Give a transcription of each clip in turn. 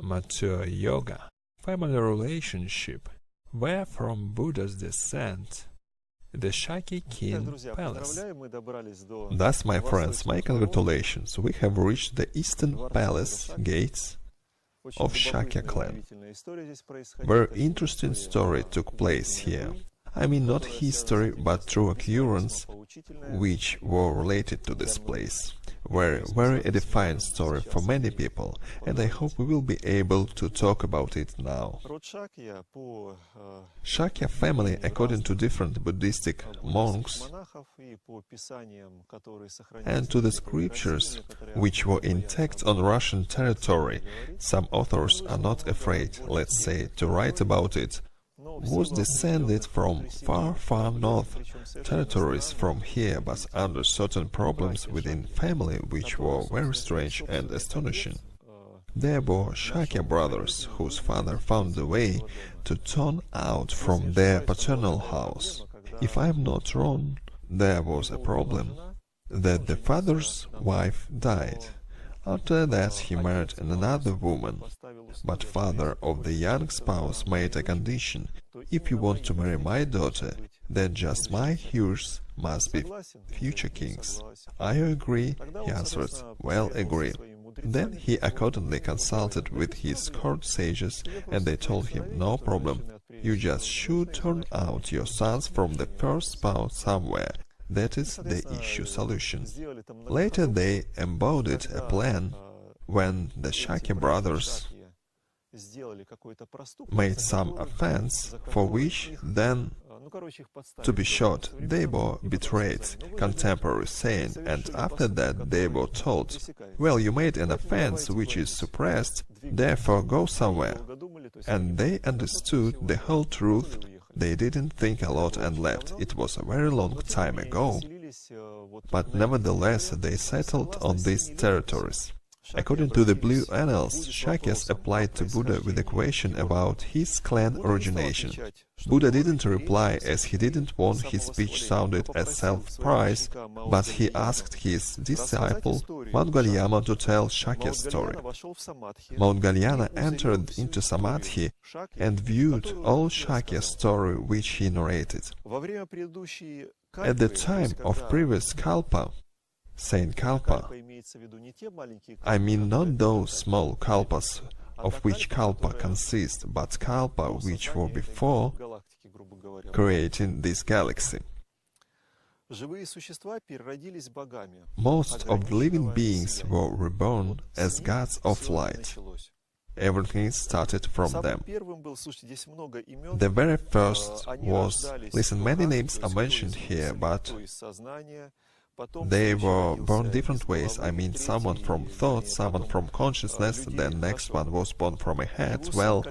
mature yoga, family relationship, where from Buddha's descent, the Shakya king palace. Thus, my friends, my congratulations, we have reached the eastern palace gates of Shakya clan. Very interesting story took place here. I mean not history, but true occurrence which were related to this place. Very edifying story for many people, and I hope we will be able to talk about it now. Shakya family, according to different Buddhistic monks and to the scriptures which were intact on Russian territory, some authors are not afraid, let's say, to write about it, was descended from far north territories from here, but under certain problems within family which were very strange and astonishing. There were Shakya brothers whose father found a way to turn out from their paternal house. If I am not wrong, there was a problem that the father's wife died. After that he married another woman, but father of the young spouse made a condition: if you want to marry my daughter, then just my heirs must be future kings. Are you agree? He answered, well, agree. Then he accordingly consulted with his court sages, and they told him, no problem, you just should turn out your sons from the first spouse somewhere. That is the issue solution. Later they embodied a plan when the Shakya brothers made some offense, for which then, to be short, they were betrayed, contemporaries saying, and after that they were told, well, you made an offense which is suppressed, therefore go somewhere. And they understood the whole truth. They didn't think a lot and left. It was a very long time ago, but nevertheless they settled on these territories. According to the Blue Annals, Shakyas applied to Buddha with a question about his clan origination. Buddha didn't reply, as he didn't want his speech sounded as self-praise, but he asked his disciple Moudgalyama to tell Shakya's story. Moudgalyama entered into samadhi and viewed all Shakya's story which he narrated. At the time of previous kalpa, Saint Kalpa, I mean not those small kalpas of which kalpa consists, but kalpa which were before creating this galaxy. Most of the living beings were reborn as gods of light. Everything started from them. The very first was, listen, many names are mentioned here, but they were born different ways. I mean, someone from thought, someone from consciousness, then next one was born from a head. Well,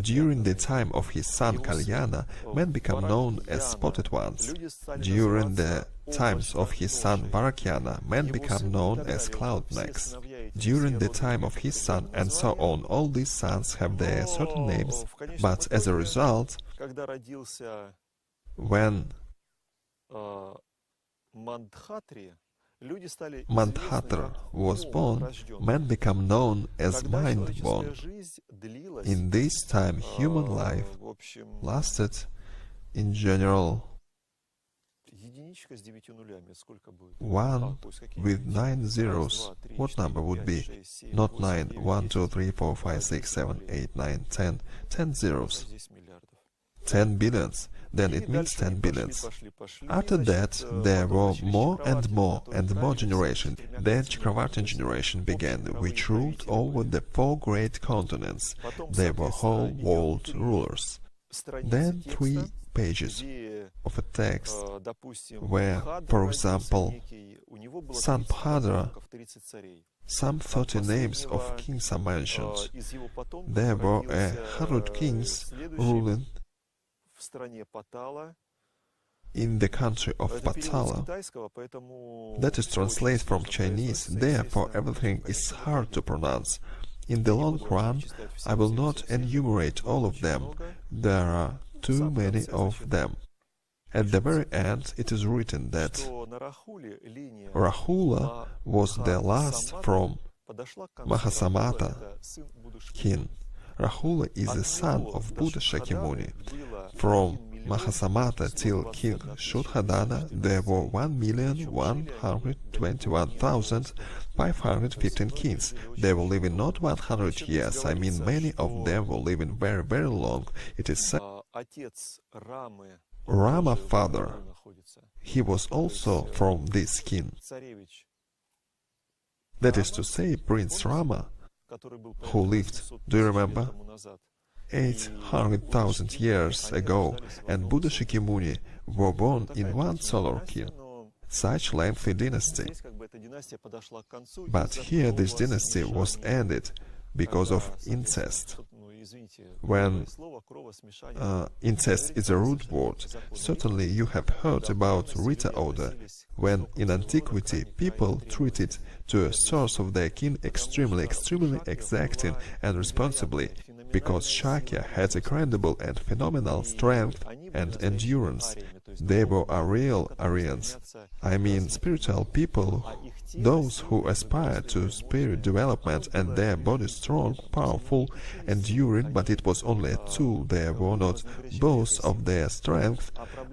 during the time of his son Kalyana, men become known as spotted ones. During the times of his son Varakyana, men become known as cloud necks. During the time of his son, and so on, all these sons have their certain names, but as a result, when Mandhatra was born, men become known as mind-born. In this time, human life lasted, in general, 1 with 9 zeros. What number would be? Not 9, 1, 2, 3, 4, 5, 6, 7, 8, 9, 10. 10 zeros. 10 billions. Then it means 10 billions. After that, there were more and more generations. Then Chakravartin generation began, which ruled over the 4 great continents. They were whole world rulers. Then 3 pages of a text where, for example, Sanbhadra, some 30 names of kings are mentioned. There were 100 kings ruling in the country of Patala. That is translated from Chinese, therefore everything is hard to pronounce. In the long run, I will not enumerate all of them, there are too many of them. At the very end, it is written that Rahula was the last from Mahasamata king. Rahula is the son of Buddha Shakimuni. From Mahasamata till King Shuddhadana there were 1,121,515 kings. They were living not 100 years, I mean many of them were living very, very long. It is said Rama father, he was also from this king. That is to say, Prince Rama, who lived, do you remember, 800,000 years ago, and Buddha Shakimuni were born in one solar king. Such lengthy dynasty. But here this dynasty was ended because of incest. When incest is a root word, certainly you have heard about Rita order, when in antiquity people treated to a source of their kin extremely exacting and responsibly, because Shakya had incredible and phenomenal strength and endurance. They were real Aryans, I mean spiritual people, those who aspire to spirit development and their body strong, powerful, enduring, but it was only a tool. They were not boasts of their strength,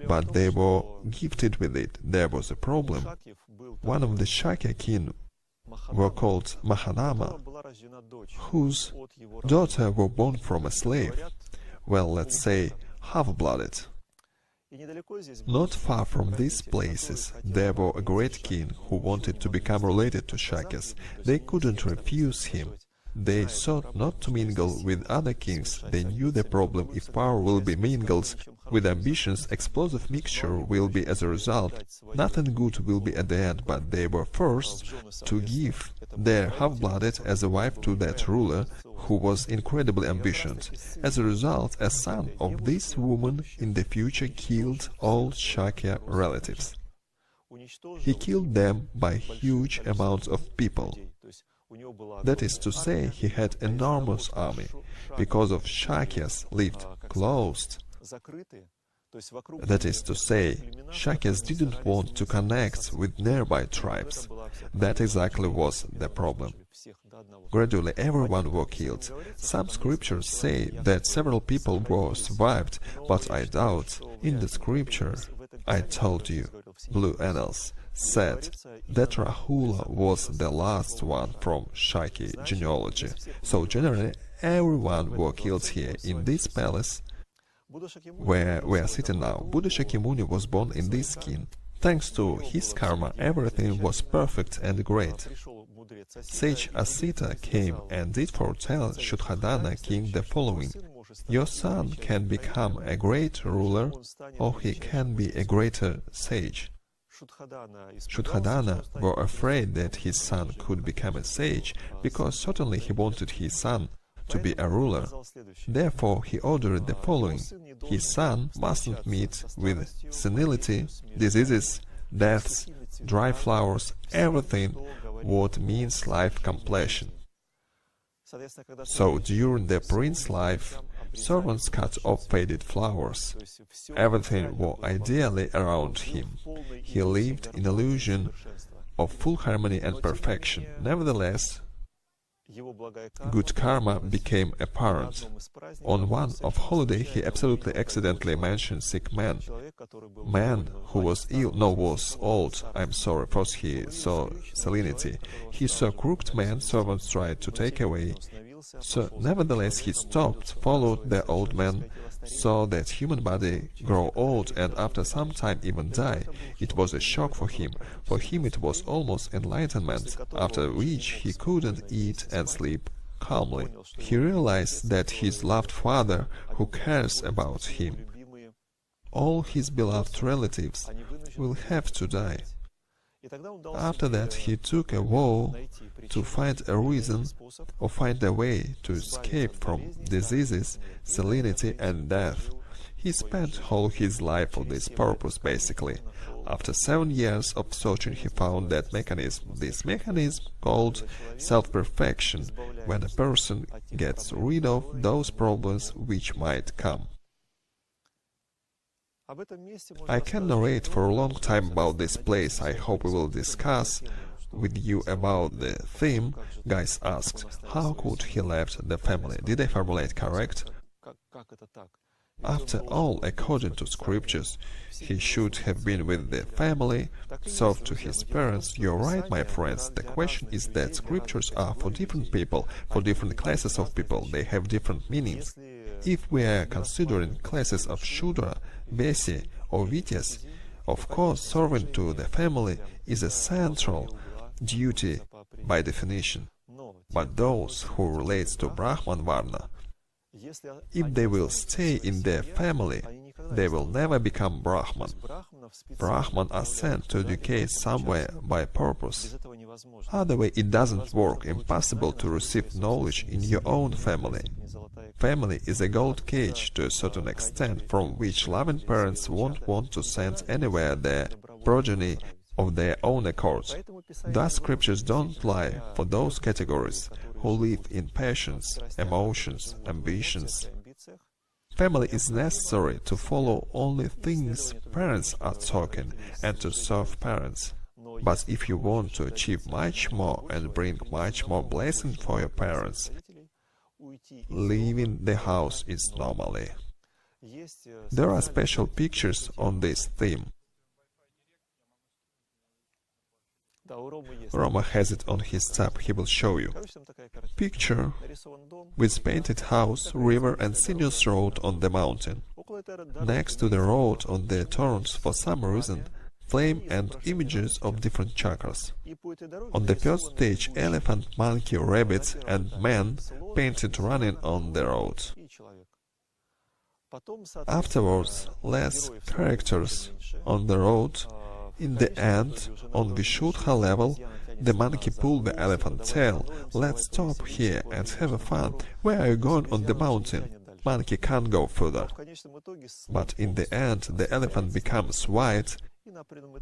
but they were gifted with it. There was a problem. One of the Shakya kin were called Mahanama, whose daughter were born from a slave, well, let's say, half-blooded. Not far from these places there were a great king who wanted to become related to Shakyas. They couldn't refuse him. They sought not to mingle with other kings. They knew the problem: if power will be mingled with ambitions, explosive mixture will be as a result. Nothing good will be at the end, but they were forced to give their half-blooded as a wife to that ruler who was incredibly ambitious. As a result, a son of this woman in the future killed all Shakya relatives. He killed them by huge amounts of people. That is to say, he had enormous army, because of Shakyas lived closed. That is to say, Shakyas didn't want to connect with nearby tribes. That exactly was the problem. Gradually everyone were killed. Some scriptures say that several people were survived, but I doubt. In the scripture, I told you, Blue Annals said that Rahula was the last one from Shakya genealogy. So generally everyone were killed here in this palace where we are sitting now. Buddha Shakimuni was born in this skin. Thanks to his karma, everything was perfect and great. Sage Asita came and did foretell Shuddhadana king the following: your son can become a great ruler, or he can be a greater sage. Shuddhadana were afraid that his son could become a sage, because certainly he wanted his son to be a ruler. Therefore he ordered the following: his son mustn't meet with senility, diseases, deaths, dry flowers, everything what means life completion. So during the prince's life, servants cut off faded flowers. Everything was ideally around him. He lived in illusion of full harmony and perfection. Nevertheless, good karma became apparent. On one of holiday he absolutely accidentally mentioned sick man. Man who was ill, no, was old, I'm sorry, first he saw Senility. He saw crooked man, servants tried to take away. So nevertheless he stopped, followed the old man, saw that human body grow old and after some time even die. It was a shock for him. For him it was almost enlightenment, after which he couldn't eat and sleep calmly. He realized that his loved father, who cares about him, all his beloved relatives, will have to die. After that he took a vow to find a reason or find a way to escape from diseases, senility and death. He spent all his life for this purpose, basically. After 7 years of searching he found that mechanism. This mechanism called self-perfection, when a person gets rid of those problems which might come. I can narrate for a long time about this place. I hope we will discuss with you about the theme, guys asked, how could he left the family? Did I formulate correct? After all, according to scriptures, he should have been with the family, served to his parents. You're right, my friends. The question is that scriptures are for different people, for different classes of people. They have different meanings. If we are considering classes of Shudra, Besi, or Vityas, of course, serving to the family is a central duty by definition. But those who relate to Brahman Varna, if they will stay in their family, they will never become Brahman. Brahman are sent to educate somewhere by purpose. Otherwise, it doesn't work. Impossible to receive knowledge in your own family. Family is a gold cage to a certain extent, from which loving parents won't want to send anywhere their progeny of their own accord. Thus, scriptures don't lie for those categories who live in passions, emotions, ambitions. Family is necessary to follow only things parents are talking and to serve parents. But if you want to achieve much more and bring much more blessing for your parents, leaving the house is normally. There are special pictures on this theme. Roma has it on his tab, he will show you. Picture with painted house, river and sinuous road on the mountain. Next to the road on the turns, for some reason, flame and images of different chakras. On the first stage, elephant, monkey, rabbit and man painted running on the road. Afterwards, less characters on the road. In the end, on Vishuddha level, the monkey pulled the elephant tail. Let's stop here and have fun. Where are you going on the mountain? Monkey can't go further. But in the end, the elephant becomes white,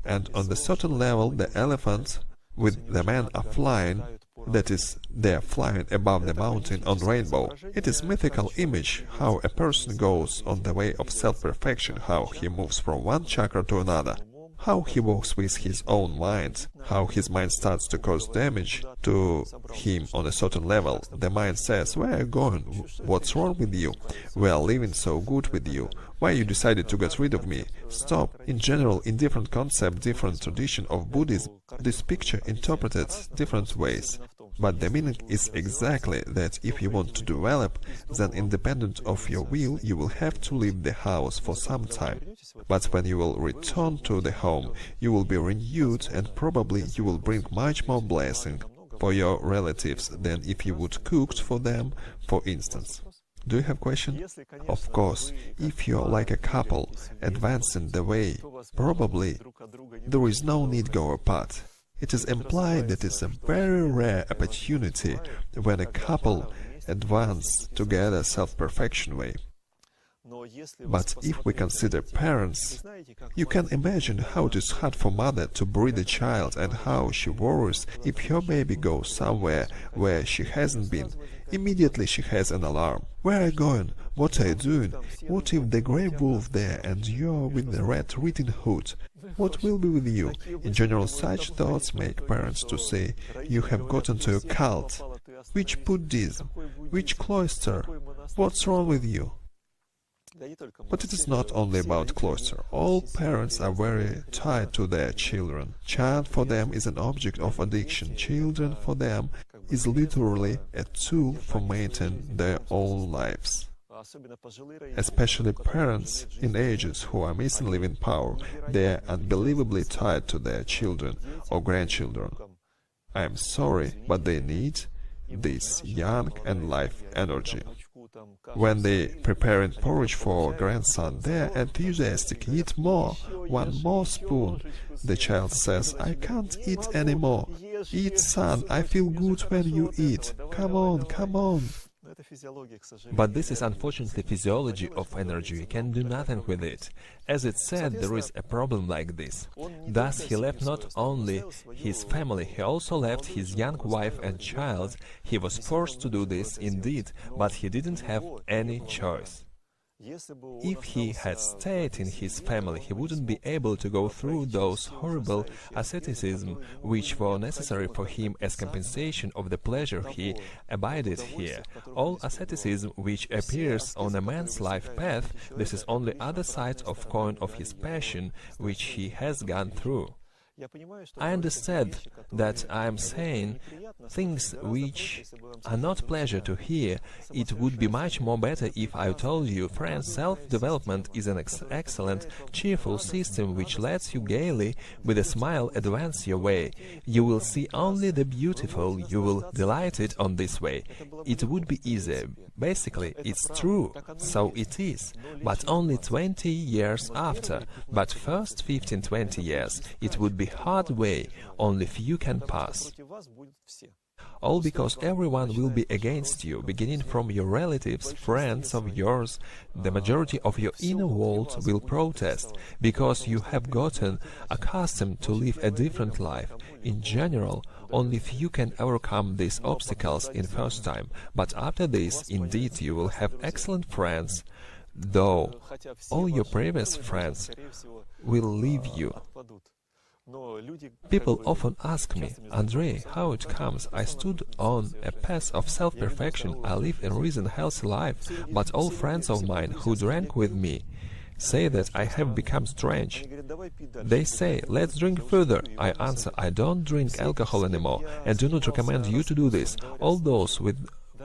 and on the certain level, the elephant with the man are flying. That is, they are flying above the mountain on rainbow. It is mythical image how a person goes on the way of self-perfection, how he moves from one chakra to another. How he walks with his own mind, how his mind starts to cause damage to him on a certain level. The mind says, where are you going? What's wrong with you? We are living so good with you. Why you decided to get rid of me? Stop. In general, in different concept, different tradition of Buddhism, this picture interpreted different ways. But the meaning is exactly that if you want to develop, then independent of your will, you will have to leave the house for some time. But when you will return to the home, you will be renewed and probably you will bring much more blessing for your relatives than if you would cook for them, for instance. Do you have a question? Of course, if you're like a couple advancing the way, probably there is no need go apart. It is implied that it's a very rare opportunity when a couple advance together self-perfection way. But if we consider parents, you can imagine how it is hard for mother to breed a child and how she worries if her baby goes somewhere where she hasn't been. Immediately she has an alarm. Where are you going? What are you doing? What if the grey wolf there and you're with the red written hood? What will be with you? In general, such thoughts make parents to say, you have gotten to a cult. Which Buddhism? Which cloister? What's wrong with you? But it is not only about cloister. All parents are very tied to their children. Child for them is an object of addiction. Children for them is literally a tool for maintaining their own lives. Especially parents in ages who are missing living power, they are unbelievably tied to their children or grandchildren. I am sorry, but they need this young and life energy. When they preparing porridge for grandson, they are enthusiastic. Eat more, one more spoon. The child says, I can't eat anymore. Eat, son, I feel good when you eat. Come on, come on. But this is unfortunately physiology of energy, we can do nothing with it. As it said, there is a problem like this. Thus he left not only his family, he also left his young wife and child. He was forced to do this indeed, but he didn't have any choice. If he had stayed in his family, he wouldn't be able to go through those horrible asceticism which were necessary for him as compensation of the pleasure he abided here. All asceticism which appears on a man's life path, this is only other side of coin of his passion which he has gone through. I understand that I am saying things which are not pleasure to hear. It would be much more better if I told you, friends, self-development is an excellent, cheerful system which lets you gaily, with a smile, advance your way. You will see only the beautiful, you will delight it on this way. It would be easier. Basically, it's true, so it is, but only 20 years after. But first 15-20 years, it would be hard way, only few can pass. All because everyone will be against you, beginning from your relatives, friends of yours. The majority of your inner world will protest, because you have gotten accustomed to live a different life. In general, only few can overcome these obstacles in first time, but after this, indeed, you will have excellent friends, though all your previous friends will leave you. People often ask me, Andrei, how it comes? I stood on a path of self-perfection, I live a reasoned healthy life, but all friends of mine who drank with me say that I have become strange. They say, let's drink further. I answer, I don't drink alcohol anymore, and do not recommend you to do this. All those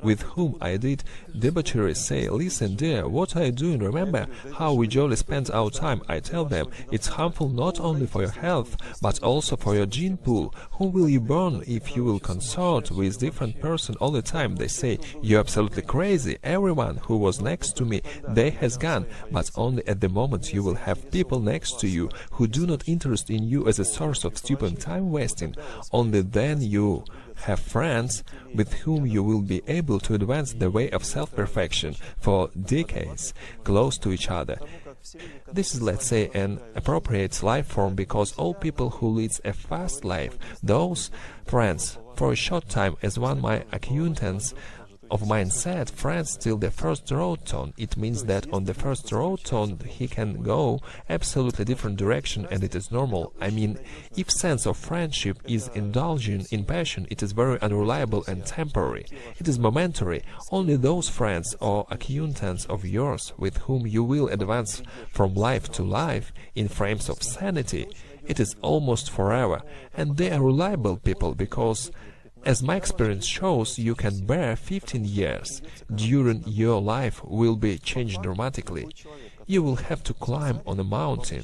with whom I did debauchery say, listen dear, what are you doing? Remember how we jolly spent our time. I tell them, it's harmful not only for your health, but also for your gene pool. Whom will you burn if you will consort with different person all the time? They say, you're absolutely crazy. Everyone who was next to me, they has gone, but only at the moment you will have people next to you who do not interest in you as a source of stupid time wasting. Only then you have friends with whom you will be able to advance the way of self-perfection for decades, close to each other. This is, let's say, an appropriate life form, because all people who lead a fast life, those friends, for a short time, as one my acquaintance of mine said, friends till the first road turn. It means that on the first road turn he can go absolutely different direction, and it is normal. I mean, if sense of friendship is indulging in passion, it is very unreliable and temporary. It is momentary. Only those friends or acquaintance of yours with whom you will advance from life to life in frames of sanity, it is almost forever, and they are reliable people, because as my experience shows, you can bear 15 years. During your life will be changed dramatically. You will have to climb on a mountain.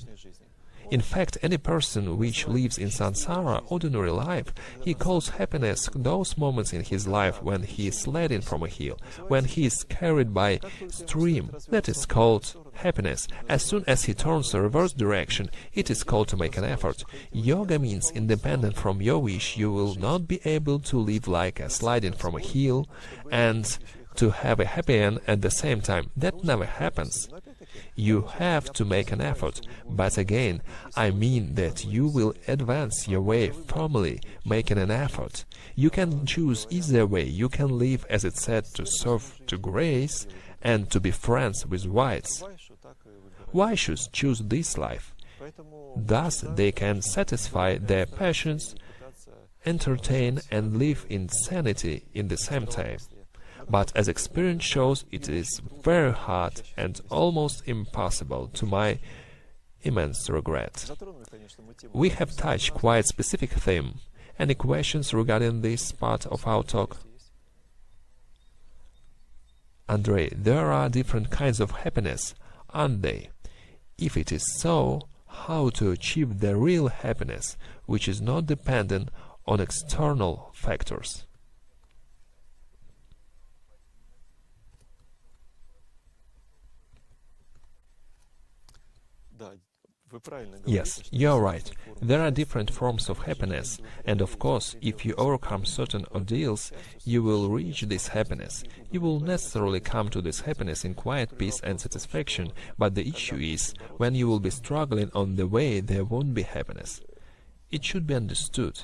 In fact, any person which lives in samsara, ordinary life, he calls happiness those moments in his life when he is sliding from a hill, when he is carried by stream. That is called happiness. As soon as he turns the reverse direction, it is called to make an effort. Yoga means, independent from your wish, you will not be able to live like a sliding from a hill and to have a happy end at the same time. That never happens. You have to make an effort, but again, I mean that you will advance your way firmly, making an effort. You can choose either way. You can live, as it said, to serve to grace and to be friends with whites. Why should choose this life? Thus they can satisfy their passions, entertain and live in sanity in the same time. But as experience shows, it is very hard and almost impossible, to my immense regret. We have touched quite specific theme. Any questions regarding this part of our talk? Andrei, there are different kinds of happiness, aren't they? If it is so, how to achieve the real happiness, which is not dependent on external factors? Yes, you're right. There are different forms of happiness, and of course, if you overcome certain ordeals, you will reach this happiness. You will necessarily come to this happiness in quiet peace and satisfaction, but the issue is, when you will be struggling on the way, there won't be happiness. It should be understood.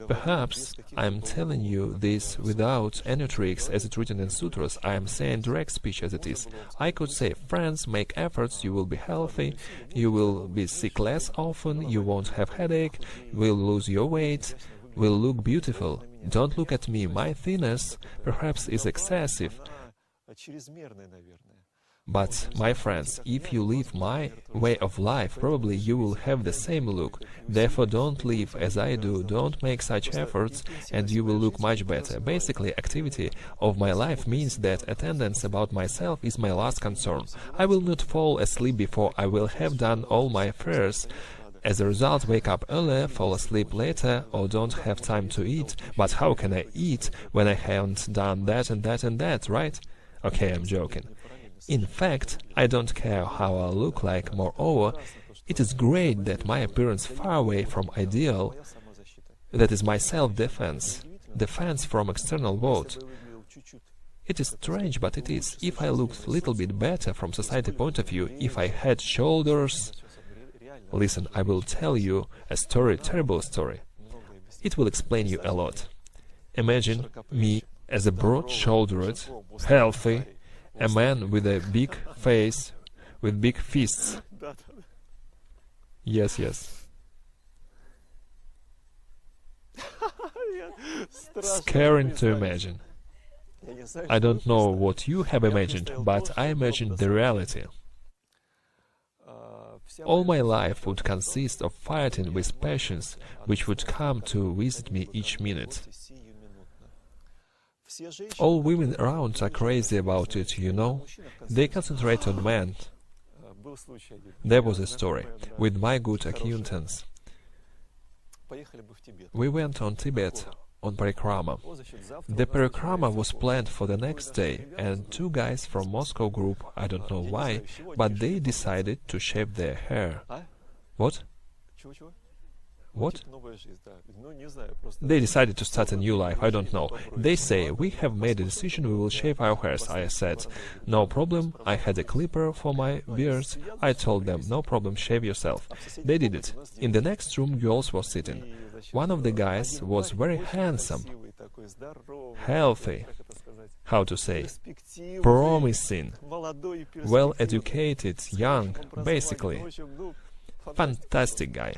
Perhaps I am telling you this without any tricks as it written in sutras. I am saying direct speech as it is. I could say, friends, make efforts, you will be healthy, you will be sick less often, you won't have headache, will lose your weight, will look beautiful. Don't look at me, my thinness perhaps is excessive. But, my friends, if you live my way of life, probably you will have the same look. Therefore, don't live as I do, don't make such efforts, and you will look much better. Basically, activity of my life means that attendance about myself is my last concern. I will not fall asleep before I will have done all my affairs. As a result, wake up earlier, fall asleep later, or don't have time to eat. But how can I eat when I haven't done that and that and that, right? Okay, I'm joking. In fact, I don't care how I look like. Moreover, it is great that my appearance far away from ideal, that is my self-defense, defense from external world. It is strange, but it is. If I looked a little bit better from society point of view, if I had shoulders... Listen, I will tell you a story, terrible story. It will explain you a lot. Imagine me as a broad-shouldered, healthy, a man with a big face, with big fists. Yes, yes. Scaring to imagine. I don't know what you have imagined, but I imagined the reality. All my life would consist of fighting with patients which would come to visit me each minute. All women around are crazy about it, you know. They concentrate on men. There was a story with my good acquaintance. We went on Tibet on parikrama. The parikrama was planned for the next day, and two guys from Moscow group, I don't know why, but they decided to shave their hair. What? What? They decided to start a new life, I don't know. They say, we have made a decision, we will shave our hairs. I said, no problem, I had a clipper for my beard. I told them, no problem, shave yourself. They did it. In the next room, girls were sitting. One of the guys was very handsome, healthy, how to say, promising, well-educated, young, basically. Fantastic guy.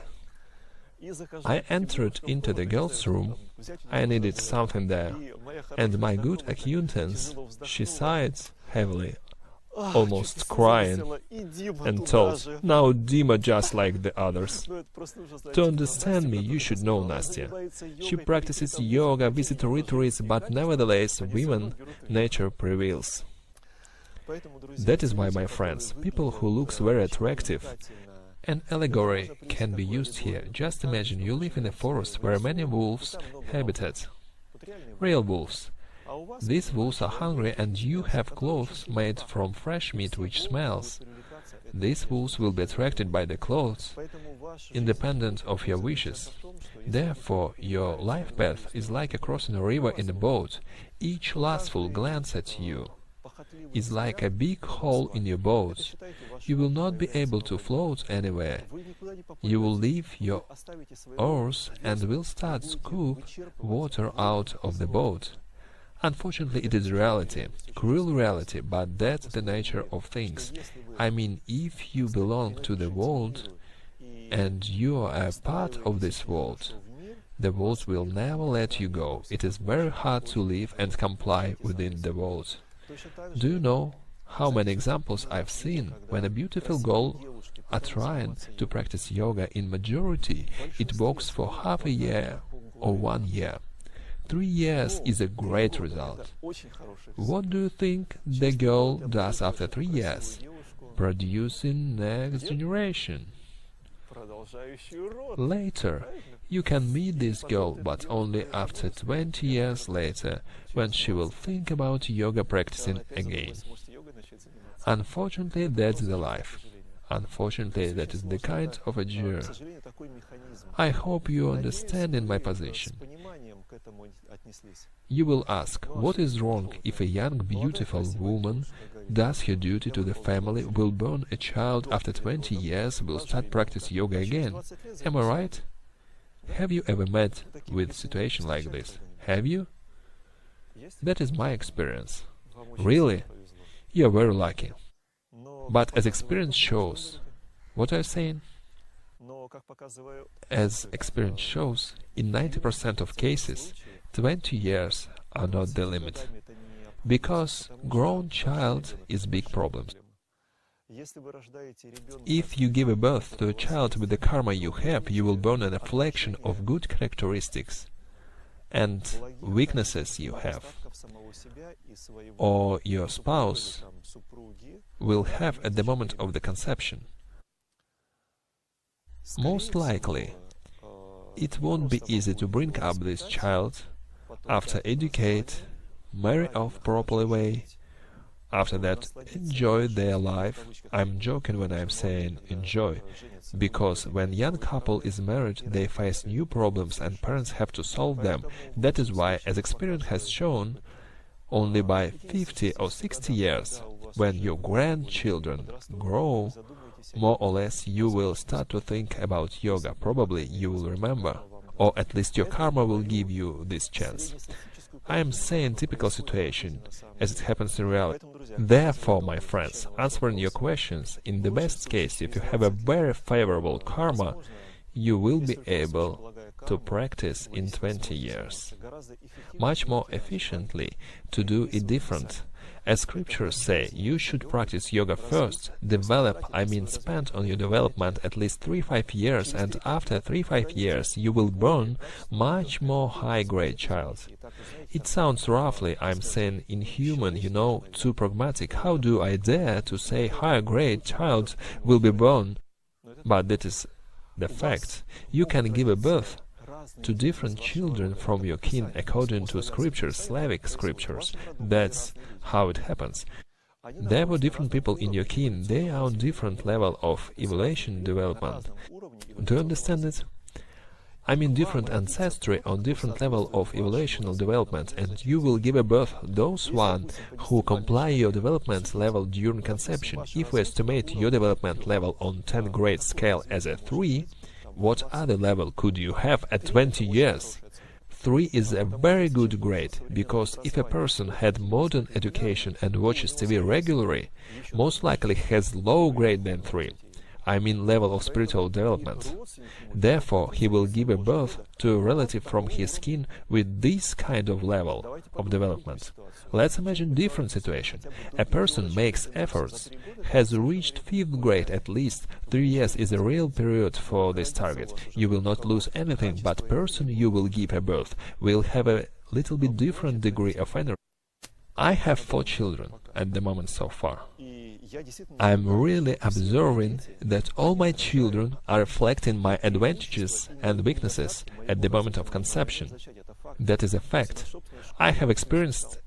I entered into the girls' room. I needed something there, and my good acquaintance, she sighed heavily, almost crying, and told, now Dima just like the others. To understand me, you should know Nastya. She practices yoga, visits retreats, but nevertheless, women, nature prevails. That is why, my friends, people who looks very attractive, an allegory can be used here. Just imagine you live in a forest where many wolves habitat. Real wolves. These wolves are hungry and you have clothes made from fresh meat which smells. These wolves will be attracted by the clothes, independent of your wishes. Therefore, your life path is like crossing a river in a boat. Each lustful glance at you is like a big hole in your boat. You will not be able to float anywhere. You will leave your oars and will start to scoop water out of the boat. Unfortunately, it is reality, cruel reality, but that's the nature of things. I mean, if you belong to the world and you are a part of this world, the world will never let you go. It is very hard to live and comply within the world. Do you know how many examples I've seen when a beautiful girl are trying to practice yoga? In majority, it works for half a year or 1 year. 3 years is a great result. What do you think the girl does after 3 years? Producing next generation. Later, you can meet this girl, but only after 20 years later, when she will think about yoga practicing again. Unfortunately, that's the life. Unfortunately, that is the kind of a journey. I hope you understand in my position. You will ask, what is wrong if a young, beautiful woman does her duty to the family, will born a child after 20 years, will start practice yoga again? Am I right? Have you ever met with a situation like this? Have you? That is my experience. Really? You're very lucky. But as experience shows, what are you saying? As experience shows, in 90% of cases, 20 years are not the limit. Because grown child is big problem. If you give a birth to a child with the karma you have, you will burn an affliction of good characteristics and weaknesses you have, or your spouse will have at the moment of the conception. Most likely, it won't be easy to bring up this child, after educate, marry off properly way, after that enjoy their life. I'm joking when I'm saying enjoy, because when young couple is married, they face new problems and parents have to solve them. That is why, as experience has shown, only by 50 or 60 years, when your grandchildren grow, more or less you will start to think about yoga. Probably you will remember, or at least your karma will give you this chance. I am saying typical situation, as it happens in reality. Therefore, my friends, answering your questions, in the best case, if you have a very favorable karma, you will be able to practice in 20 years. Much more efficiently to do it different. As scriptures say, you should practice yoga first, spend on your development at least 3-5 years, and after 3-5 years you will born much more high-grade child. It sounds roughly, I'm saying inhuman, too pragmatic. How do I dare to say higher-grade child will be born? But that is the fact. You can give a birth to different children from your kin according to scriptures, Slavic scriptures. That's how it happens. There were different people in your kin, they are on different level of evolution development. Do you understand it? I mean different ancestry on different level of evolutional development, and you will give a birth those one who comply your development level during conception. If we estimate your development level on 10 grade scale as a 3, what other level could you have at 20 years? 3 is a very good grade, because if a person had modern education and watches TV regularly, most likely has low grade than 3. I mean level of spiritual development. Therefore, he will give a birth to a relative from his kin with this kind of level of development. Let's imagine different situation. A person makes efforts, has reached 5th grade at least. 3 years is a real period for this target. You will not lose anything, but person you will give a birth will have a little bit different degree of energy. I have 4 children at the moment so far. I'm really observing that all my children are reflecting my advantages and weaknesses at the moment of conception. That is a fact. I have experienced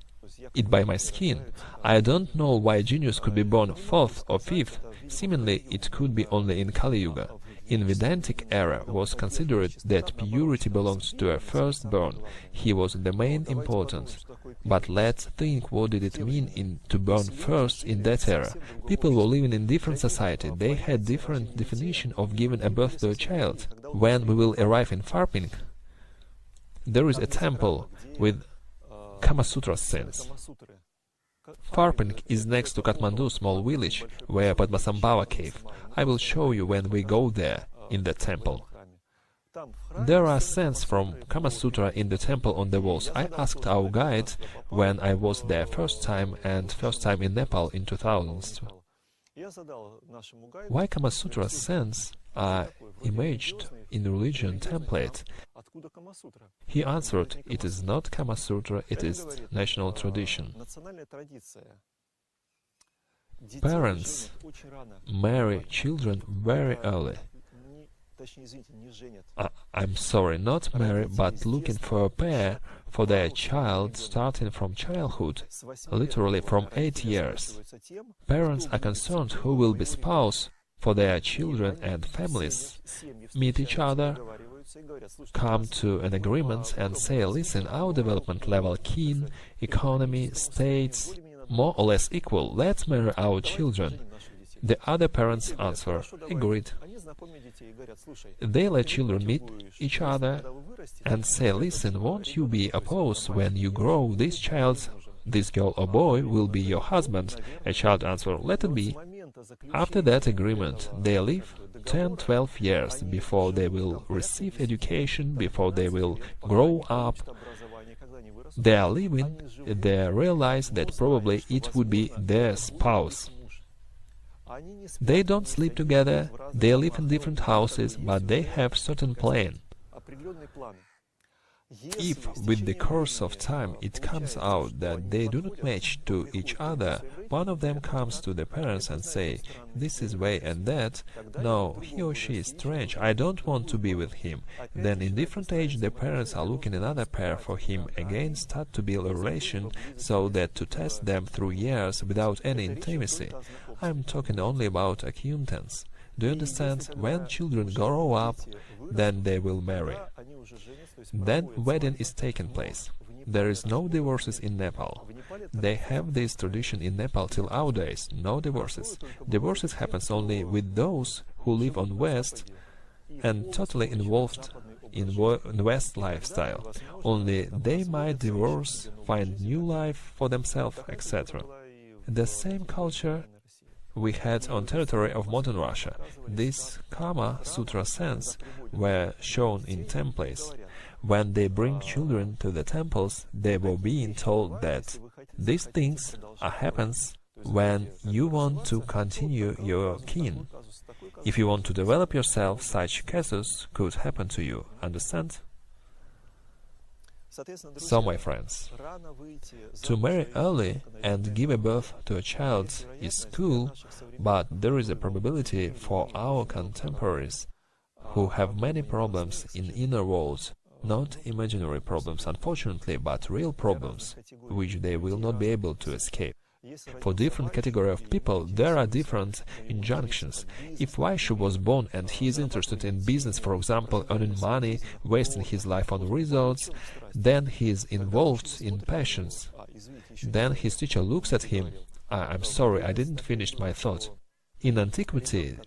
it by my skin. I don't know why genius could be born 4th or 5th. Seemingly, it could be only in Kali Yuga. In Vedantic era was considered that purity belongs to a firstborn. He was the main importance. But let's think, what did it mean to born first in that era? People were living in different society. They had different definition of giving a birth to a child. When we will arrive in Farping, there is a temple with Kama Sutra scenes. Farping is next to Kathmandu, small village, where Padmasambhava cave. I will show you when we go there, in the temple. There are scenes from Kama Sutra in the temple on the walls. I asked our guide when I was there first time in Nepal in 2000s. Why Kama Sutra scenes are imaged in religion template? He answered, it is not Kama Sutra, it is national tradition. Parents marry children very early. I'm sorry, not marry, but looking for a pair for their child starting from childhood, literally from 8 years. Parents are concerned who will be spouse for their children, and families meet each other, come to an agreement and say, listen, our development level, kin, economy, states, more or less equal, let's marry our children. The other parents answer, agreed. They let children meet each other and say, listen, won't you be opposed when you grow? This girl or boy will be your husband. A child answers, let it be. After that agreement, they live 10-12 years before they will receive education, before they will grow up. They are living, they realize that probably it would be their spouse. They don't sleep together, they live in different houses, but they have certain plan. If, with the course of time, it comes out that they do not match to each other, one of them comes to the parents and say, this is way and that, no, he or she is strange, I don't want to be with him. Then in different age the parents are looking another pair for him, again start to build a relation, so that to test them through years without any intimacy. I am talking only about acquaintance. Do you understand? When children grow up, then they will marry. Then wedding is taking place. There is no divorces in Nepal. They have this tradition in Nepal till our days, no divorces. Divorces happens only with those who live on West and totally involved in West lifestyle. Only they might divorce, find new life for themselves, etc. The same culture we had on territory of modern Russia. These Kama Sutra sands were shown in temples. When they bring children to the temples, they were being told that these things happens when you want to continue your kin. If you want to develop yourself, such cases could happen to you. Understand? So, my friends, to marry early and give a birth to a child is cool, but there is a probability for our contemporaries who have many problems in inner world, not imaginary problems, unfortunately, but real problems, which they will not be able to escape. For different category of people, there are different injunctions. If Vaishya was born and he is interested in business, for example, earning money, wasting his life on resorts, then he is involved in passions. Then his teacher looks at him. I'm sorry, I didn't finish my thought. In antiquity,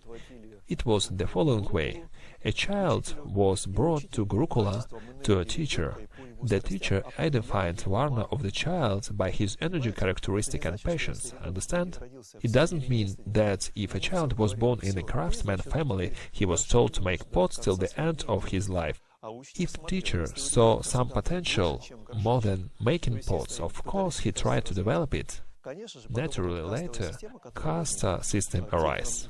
it was the following way. A child was brought to Gurukula to a teacher. The teacher identified Varna of the child by his energy characteristic and passions. Understand? It doesn't mean that if a child was born in a craftsman family, he was told to make pots till the end of his life. If teacher saw some potential more than making pots, of course he tried to develop it. Naturally, later, caste system arose.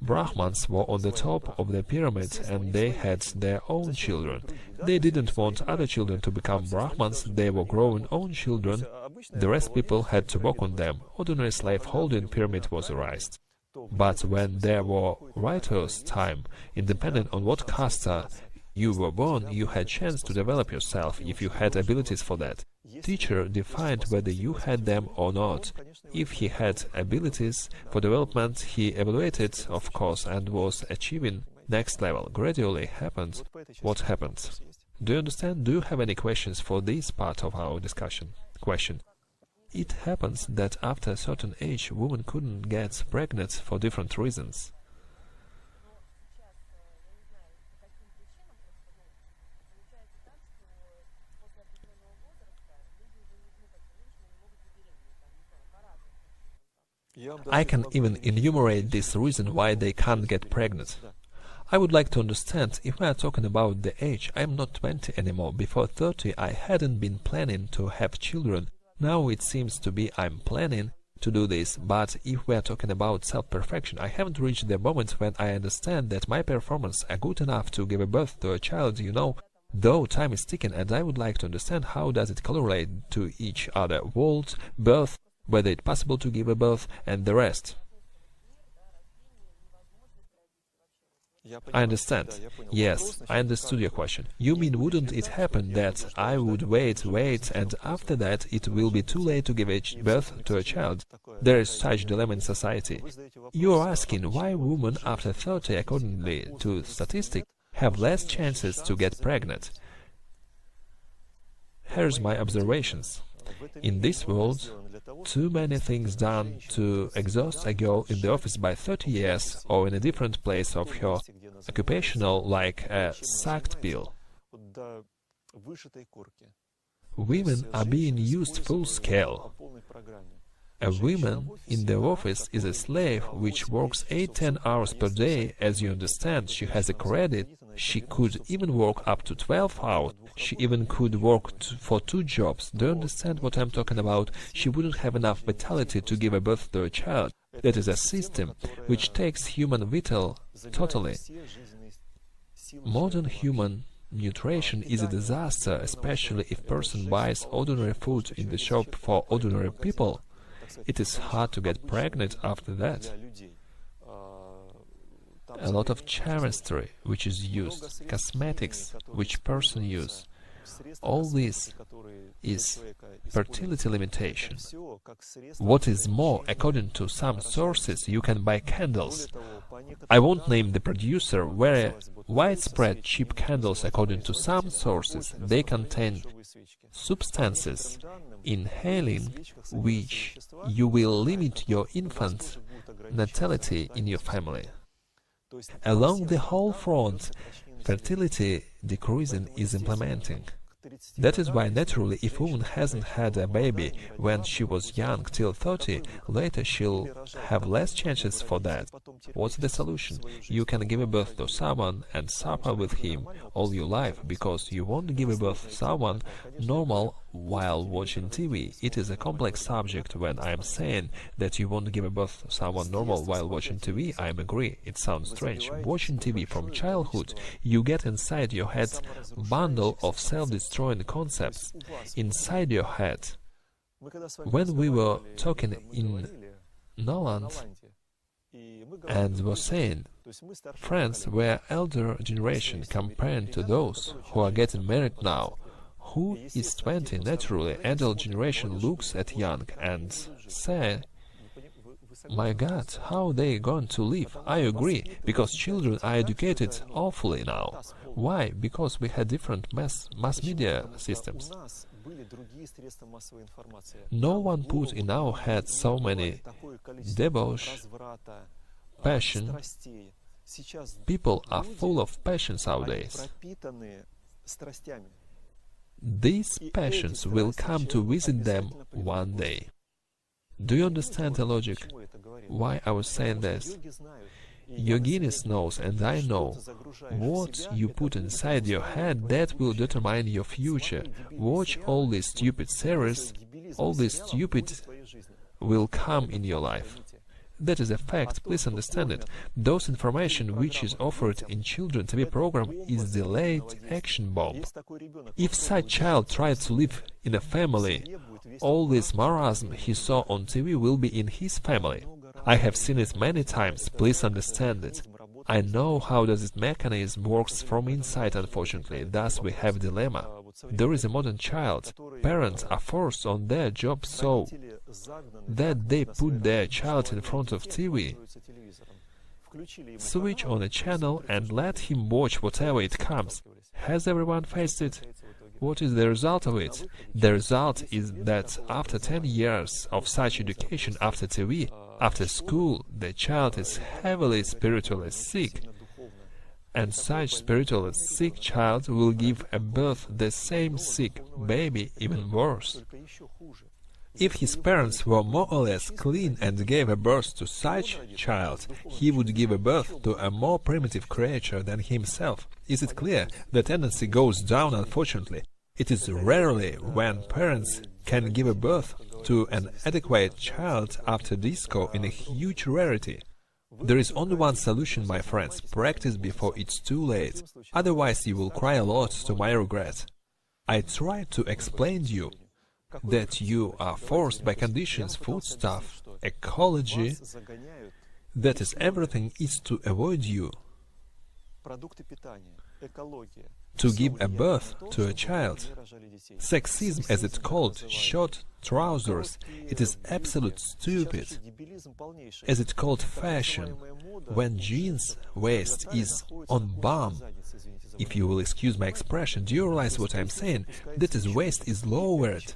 Brahmans were on the top of the pyramid and they had their own children. They didn't want other children to become Brahmans, they were growing own children. The rest people had to work on them. Ordinary slave-holding pyramid was erased. But when there were writers' time, independent on what caste you were born, you had chance to develop yourself if you had abilities for that. Teacher defined whether you had them or not. If he had abilities for development, he evaluated, of course, and was achieving next level. Gradually happened what happened. Do you understand? Do you have any questions for this part of our discussion? Question. It happens that after a certain age, women couldn't get pregnant for different reasons. I can even enumerate this reason why they can't get pregnant. I would like to understand, if we are talking about the age, I am not 20 anymore. Before 30 I hadn't been planning to have children. Now it seems to be I'm planning to do this, but if we are talking about self-perfection, I haven't reached the moment when I understand that my performance are good enough to give a birth to a child, you know. Though time is ticking and I would like to understand how does it correlate to each other, world, birth, whether it's possible to give a birth, and the rest. I understand. Yes, I understood your question. You mean wouldn't it happen that I would wait, and after that it will be too late to give birth to a child? There is such dilemma in society. You are asking why women after 30, accordingly to statistics, have less chances to get pregnant. Here's my observations. In this world, too many things done to exhaust a girl in the office by 30 years or in a different place of her occupational like a sucked pill. Women are being used full scale. A woman in the office is a slave which works 8-10 hours per day. As you understand, she has a credit. She could even work up to 12 hours. She even could work for 2 jobs. Do you understand what I'm talking about? She wouldn't have enough vitality to give a birth to a child. That is a system which takes human vital totally. Modern human nutrition is a disaster, especially if person buys ordinary food in the shop for ordinary people. It is hard to get pregnant after that. A lot of chemistry which is used, cosmetics which person use, all this is fertility limitation. What is more, according to some sources, you can buy candles. I won't name the producer, very widespread cheap candles. According to some sources, they contain substances inhaling which you will limit your infant natality in your family. Along the whole front, fertility decreasing is implementing. That is why naturally if a woman hasn't had a baby when she was young till 30, later she'll have less chances for that. What's the solution? You can give a birth to someone and suffer with him all your life because you won't give a birth to someone normal while watching TV. It is a complex subject. When I am saying that you won't give a birth to someone normal while watching TV, I agree. It sounds strange. Watching TV from childhood, you get inside your head bundle of self-destroying concepts inside your head. When we were talking in Noland and were saying, friends were elder generation compared to those who are getting married now. Who is 20, naturally, adult generation looks at young and say, my God, how they going to live? I agree, because children are educated awfully now. Why? Because we had different mass media systems. No one put in our heads so many debauch, passion. People are full of passions nowadays. These passions will come to visit them one day. Do you understand the logic? Why I was saying this? Yoginis knows and I know. What you put inside your head, that will determine your future. Watch all these stupid series, all this stupid will come in your life. That is a fact, please understand it. Those information which is offered in children TV program is delayed action bomb. If such child tries to live in a family, all this marasm he saw on TV will be in his family. I have seen it many times, please understand it. I know how does this mechanism works from inside, unfortunately, thus we have dilemma. There is a modern child. Parents are forced on their job so that they put their child in front of TV, switch on a channel and let him watch whatever it comes. Has everyone faced it? What is the result of it? The result is that after 10 years of such education after TV, after school, the child is heavily spiritually sick. And such spiritually sick child will give a birth the same sick baby, even worse. If his parents were more or less clean and gave a birth to such child, he would give a birth to a more primitive creature than himself. Is it clear? The tendency goes down, unfortunately. It is rarely when parents can give a birth to an adequate child after disco in a huge rarity. There is only one solution, my friends, practice before it's too late, otherwise you will cry a lot to my regret. I tried to explain to you that you are forced by conditions, foodstuff, ecology, that is everything is to avoid you. to give a birth to a child. Sexism, as it's called, short trousers, it is absolute stupid. As it's called fashion, when jeans waist is on bum. If you will excuse my expression, do you realize what I'm saying? That is, waist is lowered,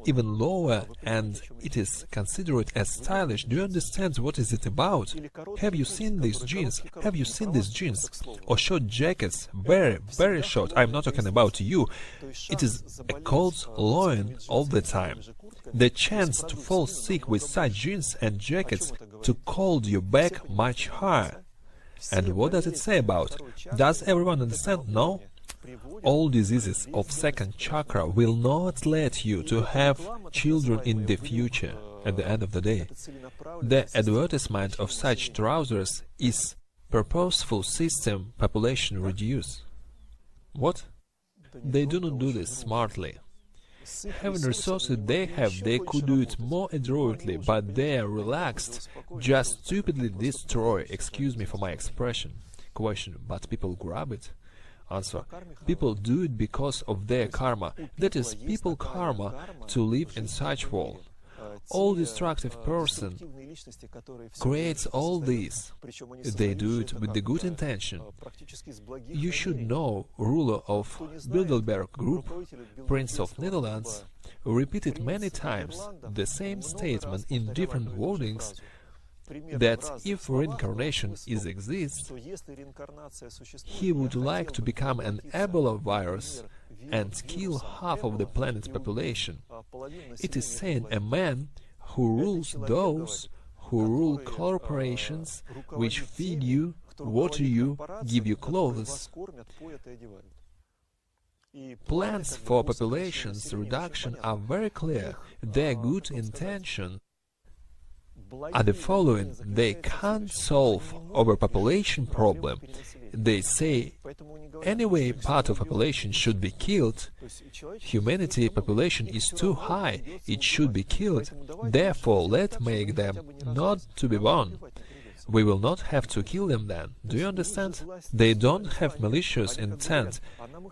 even lower, and it is considered as stylish. Do you understand what is it about? Have you seen these jeans? Have you seen these jeans? Or short jackets, very, very short. I'm not talking about you. It is a cold loin all the time. The chance to fall sick with such jeans and jackets to cold your back much higher. And what does it say about? Does everyone understand? No? All diseases of second chakra will not let you to have children in the future, at the end of the day. The advertisement of such trousers is purposeful system population reduce. What? They do not do this smartly. Having resources they have, they could do it more adroitly, but they are relaxed, just stupidly destroy, excuse me for my expression. Question, but people grab it? Answer, people do it because of their karma, that is, people karma to live in such world. All destructive person creates all these. They do it with the good intention. You should know, ruler of Bilderberg Group, Prince of Netherlands, repeated many times the same statement in different wordings, that if reincarnation exists, he would like to become an Ebola virus and kill half of the planet's population. It is saying a man who rules those who rule corporations which feed you, water you, give you clothes. Plans for population's reduction are very clear. Their good intention are the following: they can't solve overpopulation problem. They say anyway part of population should be killed. Humanity population is too high, it should be killed. Therefore let's make them not to be born. We will not have to kill them then. Do you understand? They don't have malicious intent,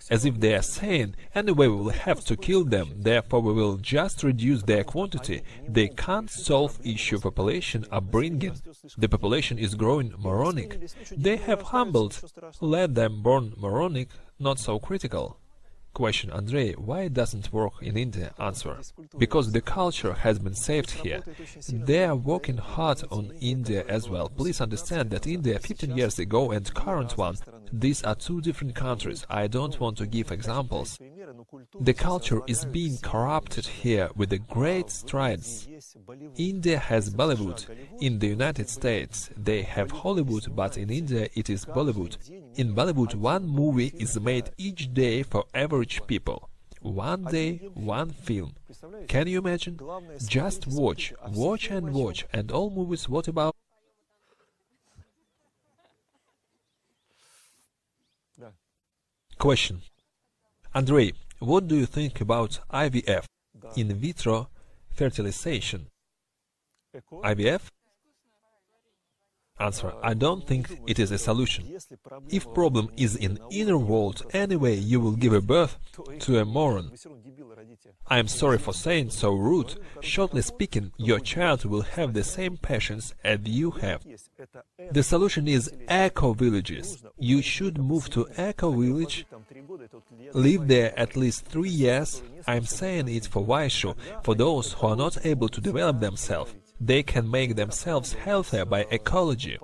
as if they are saying, anyway we will have to kill them, therefore we will just reduce their quantity. They can't solve issue of population upbringing. The population is growing moronic. They have humbled. Let them born moronic, not so critical. Question, Andrey, why it doesn't work in India? Answer, because the culture has been saved here. They are working hard on India as well. Please understand that India 15 years ago and current one, these are two different countries. I don't want to give examples. The culture is being corrupted here with the great strides. India has Bollywood. In the United States they have Hollywood, but in India it is Bollywood. In Bollywood one movie is made each day for average people. One day, one film. Can you imagine? Just watch, watch and watch, and all movies what about? Question. Andrei, what do you think about IVF, in vitro fertilization? IVF? Answer, I don't think it is a solution. If problem is in inner world, anyway you will give a birth to a moron. I am sorry for saying so rude. Shortly speaking, your child will have the same passions as you have. The solution is eco-villages. You should move to eco-village, live there at least 3 years. I am saying it for Vaishu, for those who are not able to develop themselves. They can make themselves healthier by ecology.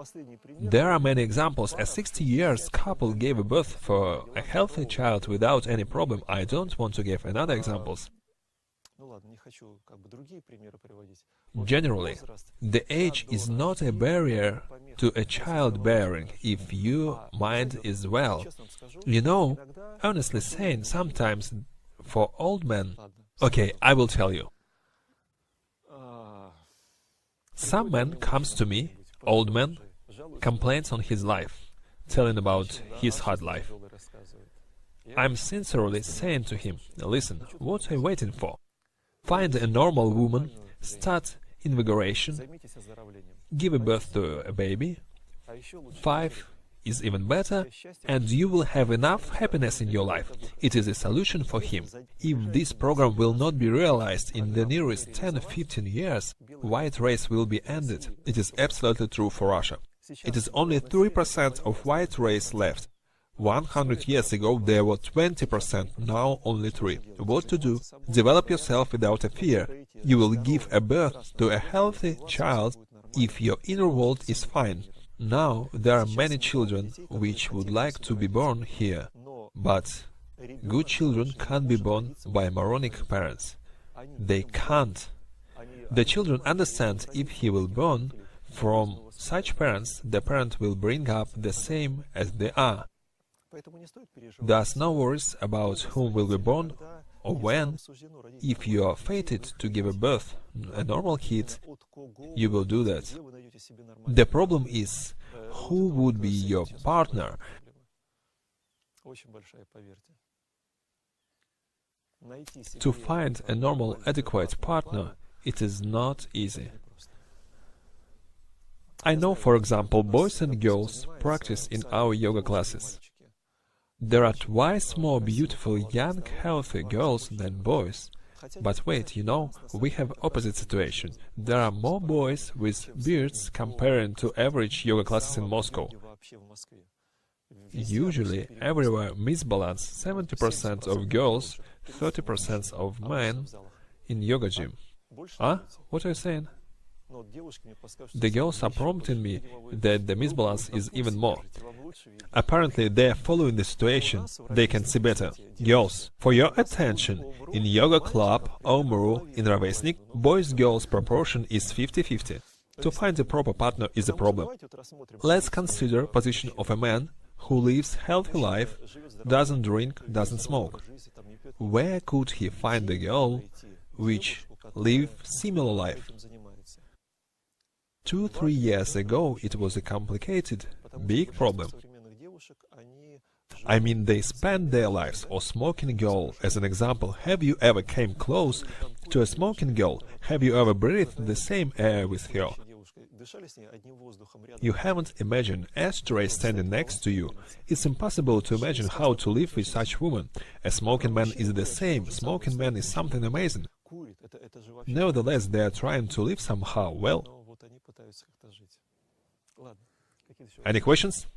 There are many examples. A 60 years couple gave a birth for a healthy child without any problem. I don't want to give another examples. Generally, the age is not a barrier to a childbearing if your mind is well. You know, honestly saying, sometimes for old men... Okay, I will tell you. Some man comes to me, old man, complains on his life, telling about his hard life. I'm sincerely saying to him, listen, what are you waiting for? Find a normal woman, start invigoration, give a birth to a baby, 5 is even better, and you will have enough happiness in your life. It is a solution for him. If this program will not be realized in the nearest 10-15 years, white race will be ended. It is absolutely true for Russia. It is only 3% of white race left. 100 years ago there were 20%, now only 3. What to do? Develop yourself without a fear. You will give a birth to a healthy child if your inner world is fine. Now there are many children which would like to be born here, but good children can't be born by moronic parents. They can't. The children understand if he will born from such parents, the parent will bring up the same as they are. Thus no worries about whom will be born or when. If you are fated to give a birth, a normal kid, you will do that. The problem is, who would be your partner? To find a normal, adequate partner, it is not easy. I know, for example, boys and girls practice in our yoga classes. There are twice more beautiful young, healthy girls than boys. But wait, you know, we have opposite situation. There are more boys with beards comparing to average yoga classes in Moscow. Usually, everywhere misbalance, 70% of girls, 30% of men in yoga gym. Huh? What are you saying? The girls are prompting me that the misbalance is even more. Apparently they are following the situation, they can see better. Girls, for your attention, in yoga club, Omuru, in Rovesnik, boys-girls proportion is 50-50. To find a proper partner is a problem. Let's consider position of a man who lives healthy life, doesn't drink, doesn't smoke. Where could he find a girl which live similar life? 2-3 years ago it was a complicated, big problem. I mean, they spend their lives, or smoking girl, as an example. Have you ever came close to a smoking girl? Have you ever breathed the same air with her? You haven't imagined ashtray standing next to you. It's impossible to imagine how to live with such woman. A smoking man is the same. Smoking man is something amazing. Nevertheless, they are trying to live somehow. Well, any questions?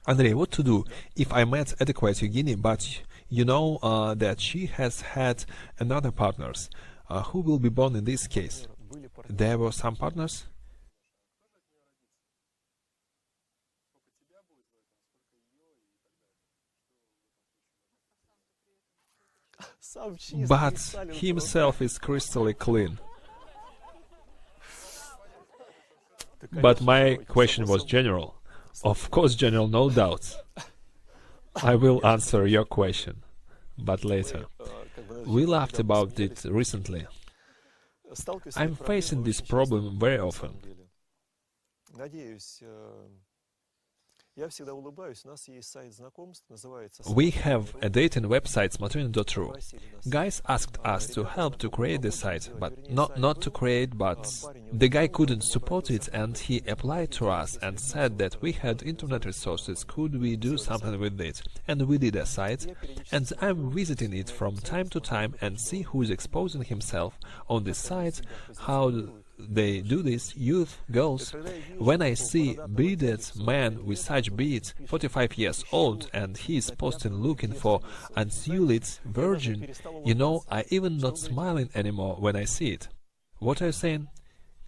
Andrey, what to do if I met adequate Yevgeny, but you know that she has had another partners? Who will be born in this case? There were some partners? But himself is crystal clean. But my question was general. Of course, general, no doubts. I will answer your question, but later. We laughed about it recently. I'm facing this problem very often. We have a dating website, smatrin.ru. Guys asked us to help to create the site, but not to create, but the guy couldn't support it, and he applied to us and said that we had internet resources, could we do something with it? And we did a site, and I'm visiting it from time to time and see who is exposing himself on this site, how they do this, youth, girls. When I see bearded man with such beards, 45 years old, and he is posting looking for unsullied virgin, you know, I even not smiling anymore when I see it. What are you saying?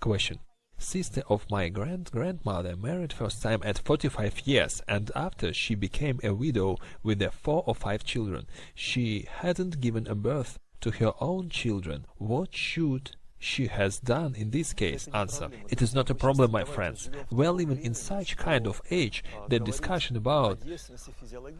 Question. Sister of my grandmother married first time at 45 years, and after she became a widow with 4 or 5 children. She hadn't given a birth to her own children. What should she has done in this case? Answer. It is not a problem, my friends. We are living in such kind of age that discussion about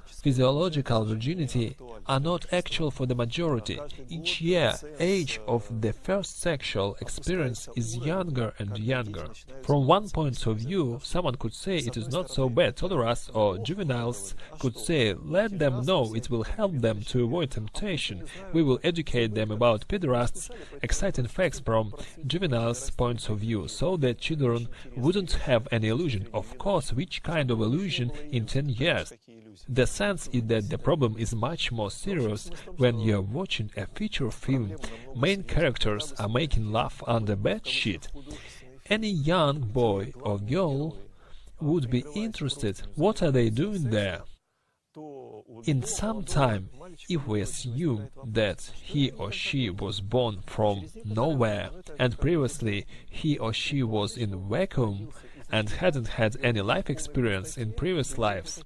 physiological virginity are not actual for the majority. Each year, age of the first sexual experience is younger and younger. From one point of view, someone could say it is not so bad. Tolerance or juveniles could say, let them know, it will help them to avoid temptation. We will educate them about pederasts, exciting facts from juveniles' points of view, so that children wouldn't have any illusion. Of course, which kind of illusion in 10 years? The sense is that the problem is much more serious when you are watching a feature film. Main characters are making love under bed sheet. Any young boy or girl would be interested. What are they doing there? In some time, if we assume that he or she was born from nowhere and previously he or she was in vacuum and hadn't had any life experience in previous lives,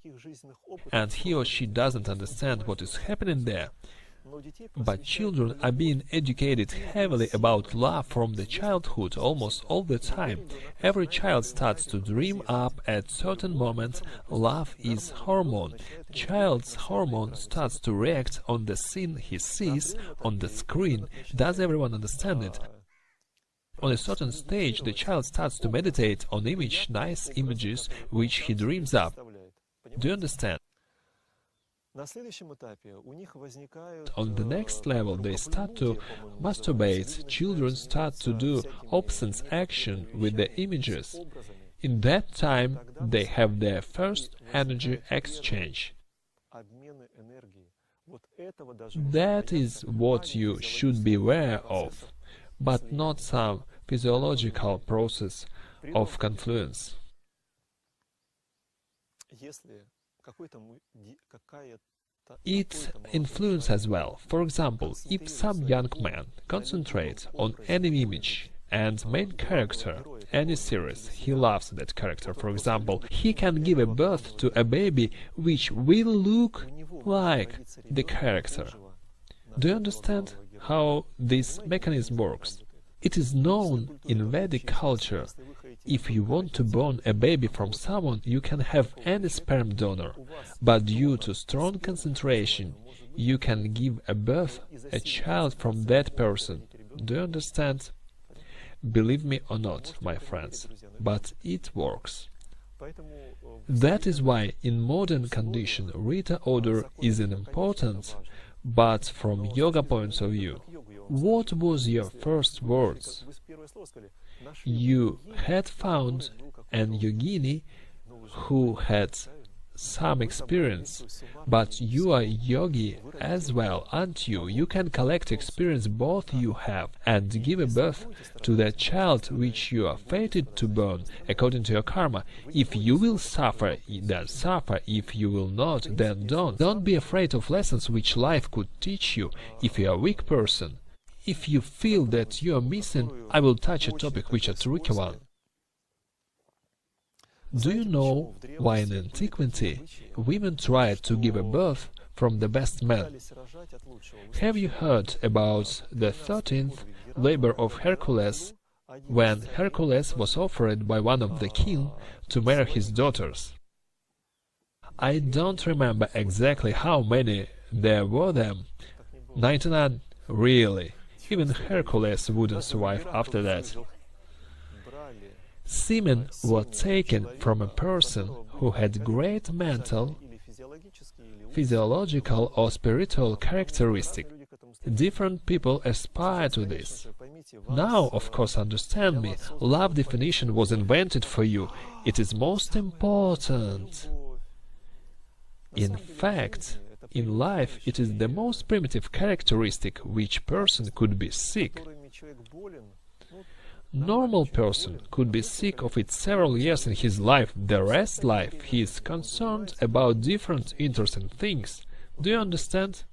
and he or she doesn't understand what is happening there, but children are being educated heavily about love from the childhood almost all the time. Every child starts to dream up at certain moments. Love is hormone. Child's hormone starts to react on the scene he sees on the screen. Does everyone understand it? On a certain stage, the child starts to meditate on nice images which he dreams up. Do you understand? On the next level, they start to masturbate. Children start to do opposite action with the images. In that time, they have their first energy exchange. That is what you should be aware of, but not some physiological process of confluence. It influences as well. For example, if some young man concentrates on any image and main character, any series, he loves that character, for example, he can give a birth to a baby which will look like the character. Do you understand how this mechanism works? It is known in Vedic culture. If you want to born a baby from someone, you can have any sperm donor, but due to strong concentration, you can give a child from that person. Do you understand? Believe me or not, my friends, but it works. That is why in modern condition Rita order is important, but from yoga points of view. What was your first words? You had found an yogini who had some experience, but you are yogi as well, aren't you? You can collect experience both you have and give a birth to that child which you are fated to born according to your karma. If you will suffer, then suffer. If you will not, then don't. Don't be afraid of lessons which life could teach you if you are a weak person. If you feel that you are missing, I will touch a topic which is a tricky one. Do you know why in antiquity women tried to give a birth from the best man? Have you heard about the 13th labor of Hercules, when Hercules was offered by one of the king to marry his daughters? I don't remember exactly how many there were them. 99? Really? Even Hercules wouldn't survive after that. Semen were taken from a person who had great mental, physiological or spiritual characteristic. Different people aspire to this. Now, of course, understand me, love definition was invented for you. It is most important. In fact, in life, it is the most primitive characteristic which person could be sick. Normal person could be sick of it several years in his life. The rest life he is concerned about different interesting things. Do you understand?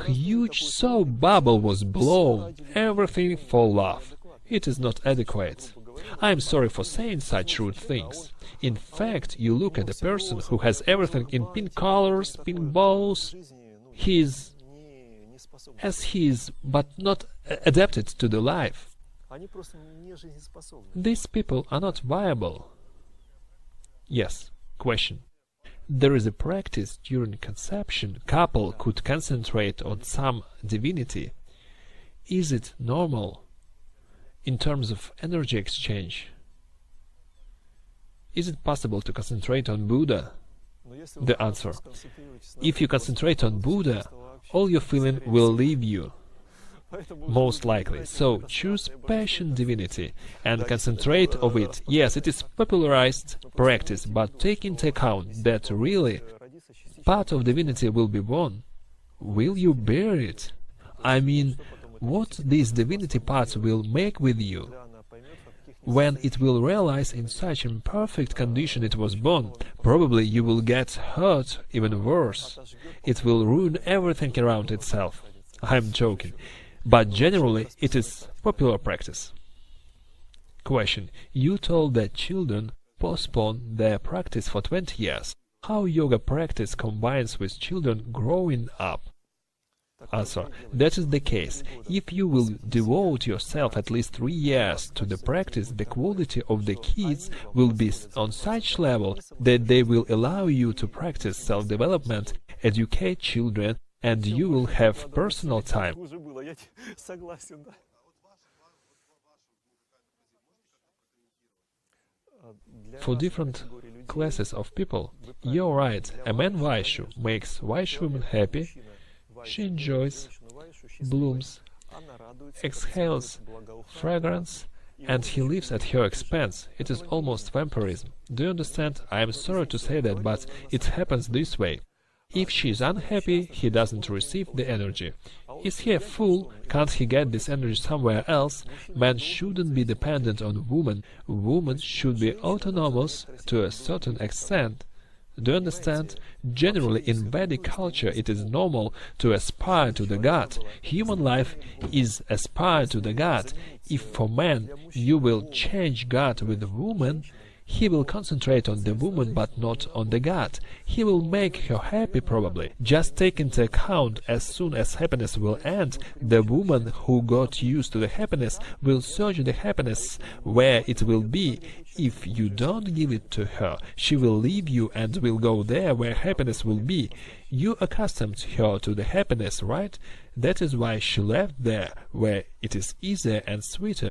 Huge soap bubble was blown. Everything for love. It is not adequate. I am sorry for saying such rude things. In fact, you look at a person who has everything in pink colors, pink balls. He is as he is, but not adapted to the life. These people are not viable. Yes, question. There is a practice during conception. Couple could concentrate on some divinity. Is it normal in terms of energy exchange? Is it possible to concentrate on Buddha? The answer: if you concentrate on Buddha, all your feeling will leave you. most likely. So choose passion divinity and concentrate on it. Yes, it is popularized practice, but take into account that really part of divinity will be born. Will you bear it? I mean, what these divinity parts will make with you when it will realize in such imperfect condition it was born. Probably you will get hurt even worse. It will ruin everything around itself. I'm joking. But generally it is popular practice. Question. You told that children postpone their practice for 20 years. How yoga practice combines with children growing up? Answer. That is the case. If you will devote yourself at least 3 years to the practice, the quality of the kids will be on such level that they will allow you to practice self-development, educate children, and you will have personal time. For different classes of people, you're right, a man Vaishu makes Vaishu woman happy. She enjoys, blooms, exhales fragrance, and he lives at her expense. It is almost vampirism. Do you understand? I am sorry to say that, but it happens this way. If she is unhappy, he doesn't receive the energy. Is he a fool? Can't he get this energy somewhere else? Man shouldn't be dependent on woman. Woman should be autonomous to a certain extent. Do you understand? Generally, in Vedic culture, it is normal to aspire to the God. Human life is aspire to the God. If for man you will change God with a woman, he will concentrate on the woman but not on the God. He will make her happy probably. Just take into account, as soon as happiness will end, the woman who got used to the happiness will search the happiness where it will be. If you don't give it to her, she will leave you and will go there where happiness will be. You accustomed her to the happiness, right? That is why she left there, where it is easier and sweeter.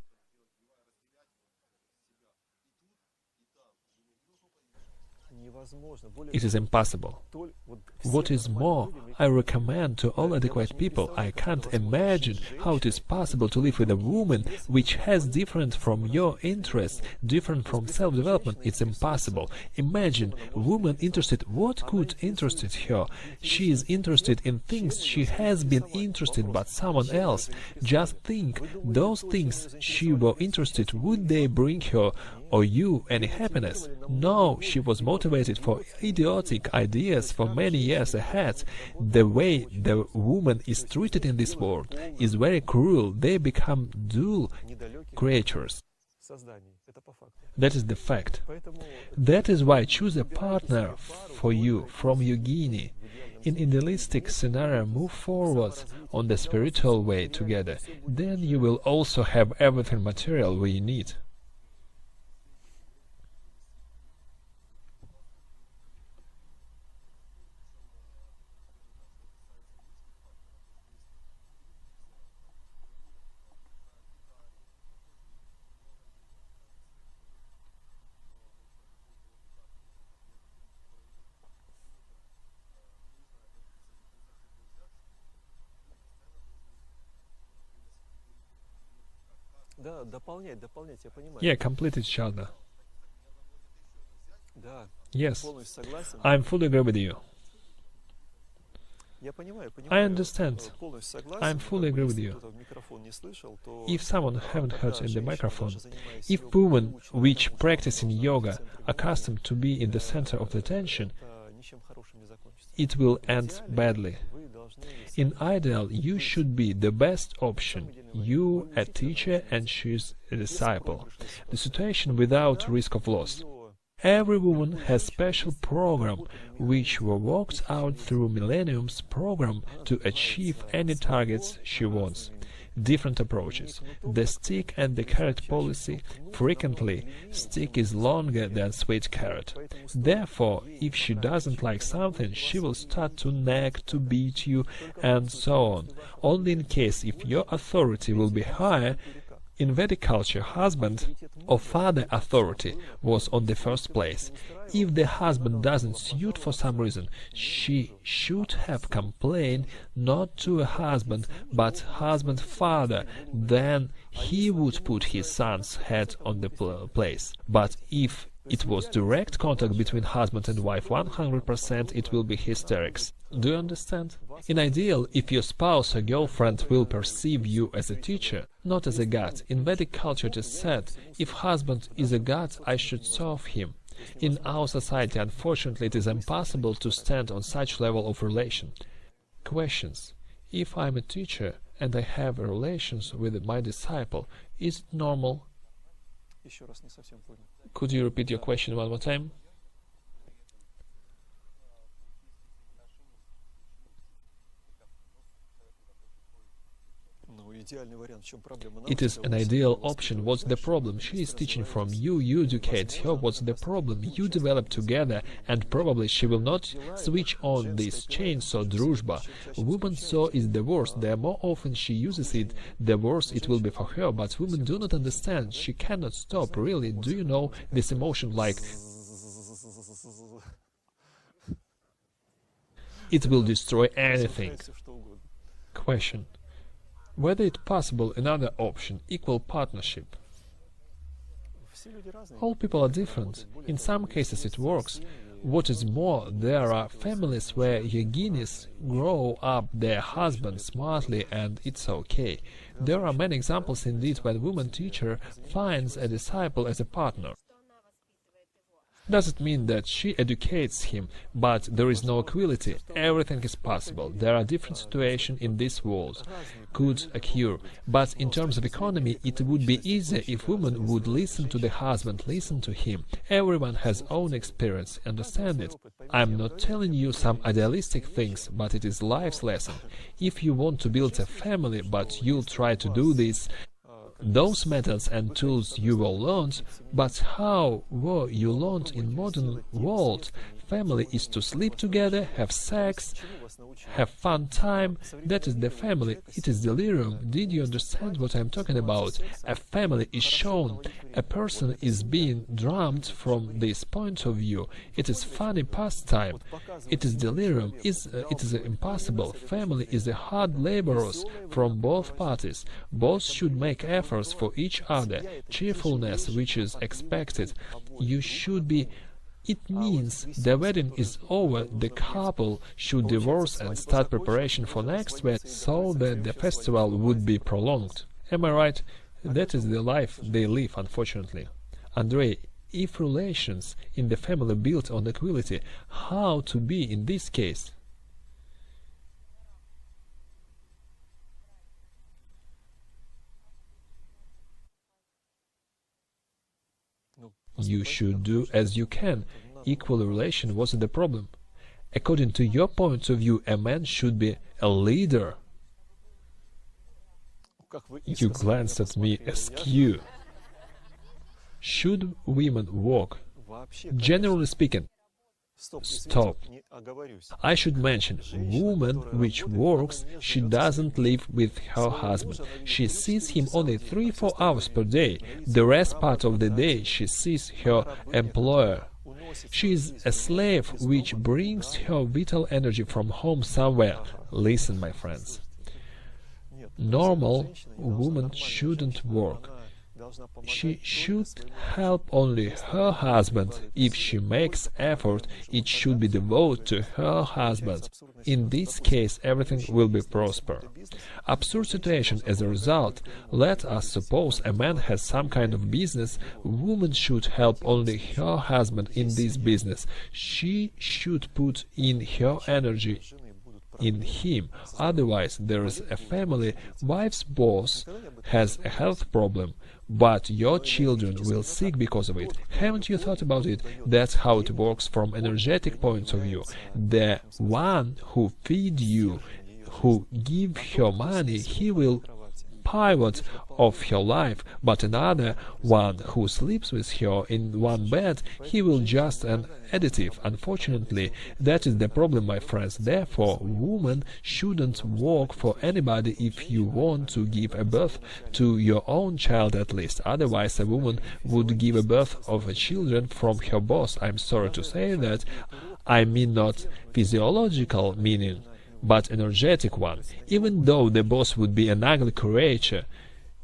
It is impossible. What is more, I recommend to all adequate people, I can't imagine how it is possible to live with a woman which has different from your interests, different from self-development. It's impossible. Imagine, woman interested, what could interest her? She is interested in things she has been interested but someone else. Just think, those things she were interested, would they bring her or you any happiness? No, she was motivated for idiotic ideas for many years ahead. The way the woman is treated in this world is very cruel. They become dull creatures. That is the fact. That is why choose a partner for you from Yogini. In idealistic scenario, move forward on the spiritual way together. Then you will also have everything material we need. Yeah, complete each other. Yes, I fully agree with you. I understand. I fully agree with you. If someone haven't heard in the microphone, if women which practice in yoga accustomed to be in the center of the attention, it will end badly. In ideal, you should be the best option. You, a teacher, and she's a disciple. The situation without risk of loss. Every woman has special program, which were worked out through millenniums program to achieve any targets she wants. Different approaches. The stick and the carrot policy. Frequently, stick is longer than sweet carrot. Therefore, if she doesn't like something, she will start to nag, to beat you, and so on. Only in case if your authority will be higher, In Vedic culture, husband or father authority was on the first place. If the husband doesn't suit for some reason, she should have complained not to a husband, but husband father. Then he would put his son's head on the place. But if it was direct contact between husband and wife, 100% it will be hysterics. Do you understand? In ideal, if your spouse or girlfriend will perceive you as a teacher, not as a god. In Vedic culture it is said, if husband is a god, I should serve him. In our society, unfortunately, it is impossible to stand on such level of relation. Questions. If I am a teacher and I have relations with my disciple, is it normal? Could you repeat your question one more time? It is an ideal option. What's the problem? She is teaching from you, you educate her. What's the problem? You develop together, and probably she will not switch on this chain, so druzhba. Woman so is the worst. The more often she uses it, the worse it will be for her. But women do not understand. She cannot stop, really. Do you know this emotion like... It will destroy anything. Question. Whether it's possible another option, equal partnership. All people are different. In some cases it works. What is more, there are families where yoginis grow up their husbands smartly and it's okay. There are many examples indeed when woman teacher finds a disciple as a partner. Doesn't mean that she educates him, but there is no equality. Everything is possible. There are different situations in this world. Could occur. But in terms of economy, it would be easier if women would listen to the husband, listen to him. Everyone has own experience, understand it. I'm not telling you some idealistic things, but it is life's lesson. If you want to build a family, but you'll try to do this, those methods and tools you will learn, but how were you learned in modern world? Family is to sleep together, have sex, have fun time. That is the family. It is delirium. Did you understand what I'm talking about? A family is shown. A person is being drummed from this point of view. It is funny pastime. It is delirium. It is impossible. Family is a hard laborers from both parties. Both should make efforts for each other. Cheerfulness, which is expected. You should be... It means the wedding is over, the couple should divorce and start preparation for next wedding, so that the festival would be prolonged. Am I right? That is the life they live, unfortunately. Andrey, if relations in the family built on equality, how to be in this case? You should do as you can. Equal relation wasn't the problem. According to your point of view, a man should be a leader. You glanced at me askew. Should women work? Generally speaking, stop. I should mention, woman which works, she doesn't live with her husband. She sees him only 3-4 hours per day. The rest part of the day she sees her employer. She is a slave which brings her vital energy from home somewhere. Listen, my friends. Normal woman shouldn't work. She should help only her husband. If she makes effort, it should be devoted to her husband. In this case, everything will be prosper. Absurd situation as a result. Let us suppose a man has some kind of business. Woman should help only her husband in this business. She should put in her energy in him. Otherwise, there is a family. Wife's boss has a health problem, but your children will sick because of it. Haven't you thought about it? That's how it works from energetic point of view. The one who feed you, who give her money, he will pivot of her life, but another one who sleeps with her in one bed, he will just an additive. Unfortunately, that is the problem, my friends. Therefore, woman shouldn't work for anybody if you want to give a birth to your own child at least. Otherwise, a woman would give a birth of a children from her boss. I'm sorry to say that. I mean not physiological meaning, but energetic one. Even though the boss would be an ugly creature,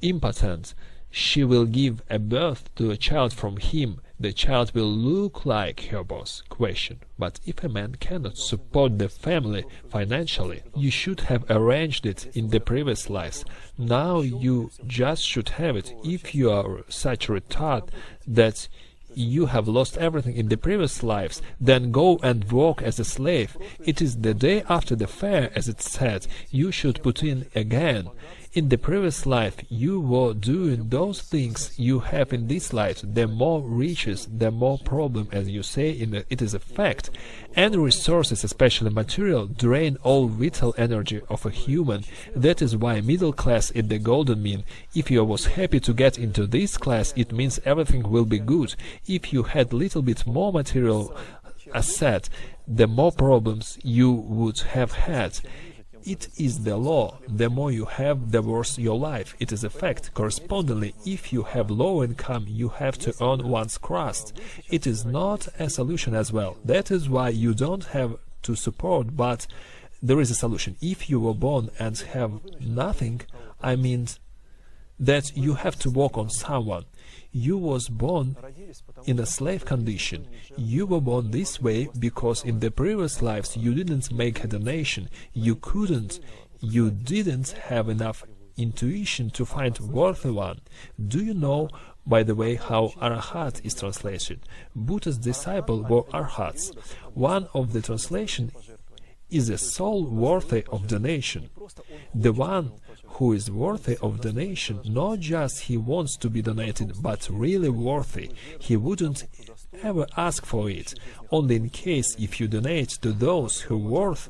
impotent, she will give a birth to a child from him. The child will look like her boss. Question. But if a man cannot support the family financially, you should have arranged it in the previous lives. Now you just should have it. If you are such a retard that you have lost everything in the previous lives, then go and work as a slave. It is the day after the fair, as it said. You should put in again. In the previous life, you were doing those things you have in this life. The more riches, the more problem, as you say, it is a fact. And resources, especially material, drain all vital energy of a human. That is why middle class is the golden mean. If you was happy to get into this class, it means everything will be good. If you had little bit more material asset, the more problems you would have had. It is the law. The more you have, the worse your life. It is a fact. Correspondingly, if you have low income, you have to earn one's crust. It is not a solution as well. That is why you don't have to support, but there is a solution. If you were born and have nothing, I mean that you have to work on someone. You was born in a slave condition. You were born this way because in the previous lives you didn't make a donation. You couldn't. You didn't have enough intuition to find worthy one. Do you know, by the way, how Arahat is translated? Buddha's disciples were Arhats. One of the translation is a soul worthy of donation. The one who is worthy of donation, not just he wants to be donated, but really worthy. He wouldn't ever ask for it. Only in case if you donate to those who worth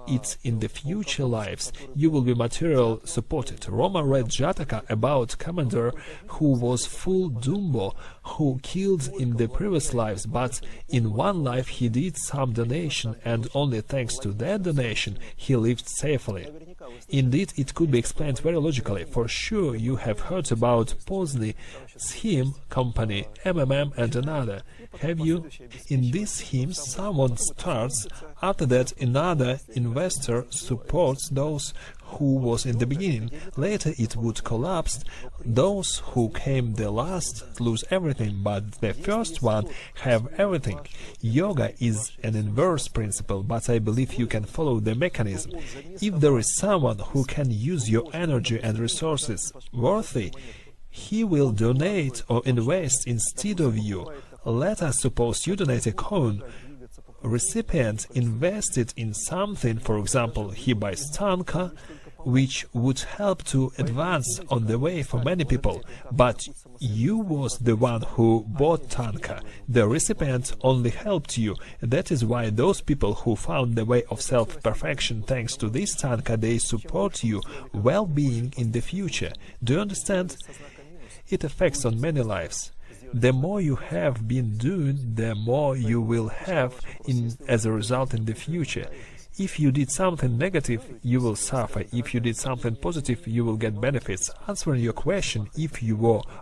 it in the future lives, you will be material supported. Roma read Jataka about commander who was full Dumbo, who killed in the previous lives, but in one life he did some donation, and only thanks to that donation he lived safely. Indeed, it could be explained very logically. For sure, you have heard about Pozni, Scheme Company, MMM, and another. Have you? In these schemes, someone starts. After that, another investor supports those who was in the beginning. Later, it would collapse. Those who came the last lose everything, but the first one have everything. Yoga is an inverse principle, but I believe you can follow the mechanism. If there is someone who can use your energy and resources worthy, he will donate or invest instead of you. Let us suppose you donate a coin. Recipient invested in something, for example, he buys tanka, which would help to advance on the way for many people, but you was the one who bought tanka. The recipient only helped you. That is why those people who found the way of self-perfection thanks to this tanka, they support you well-being in the future. Do you understand? It affects on many lives. The more you have been doing, the more you will have as a result in the future. If you did something negative, you will suffer. If you did something positive, you will get benefits. Answering your question, if you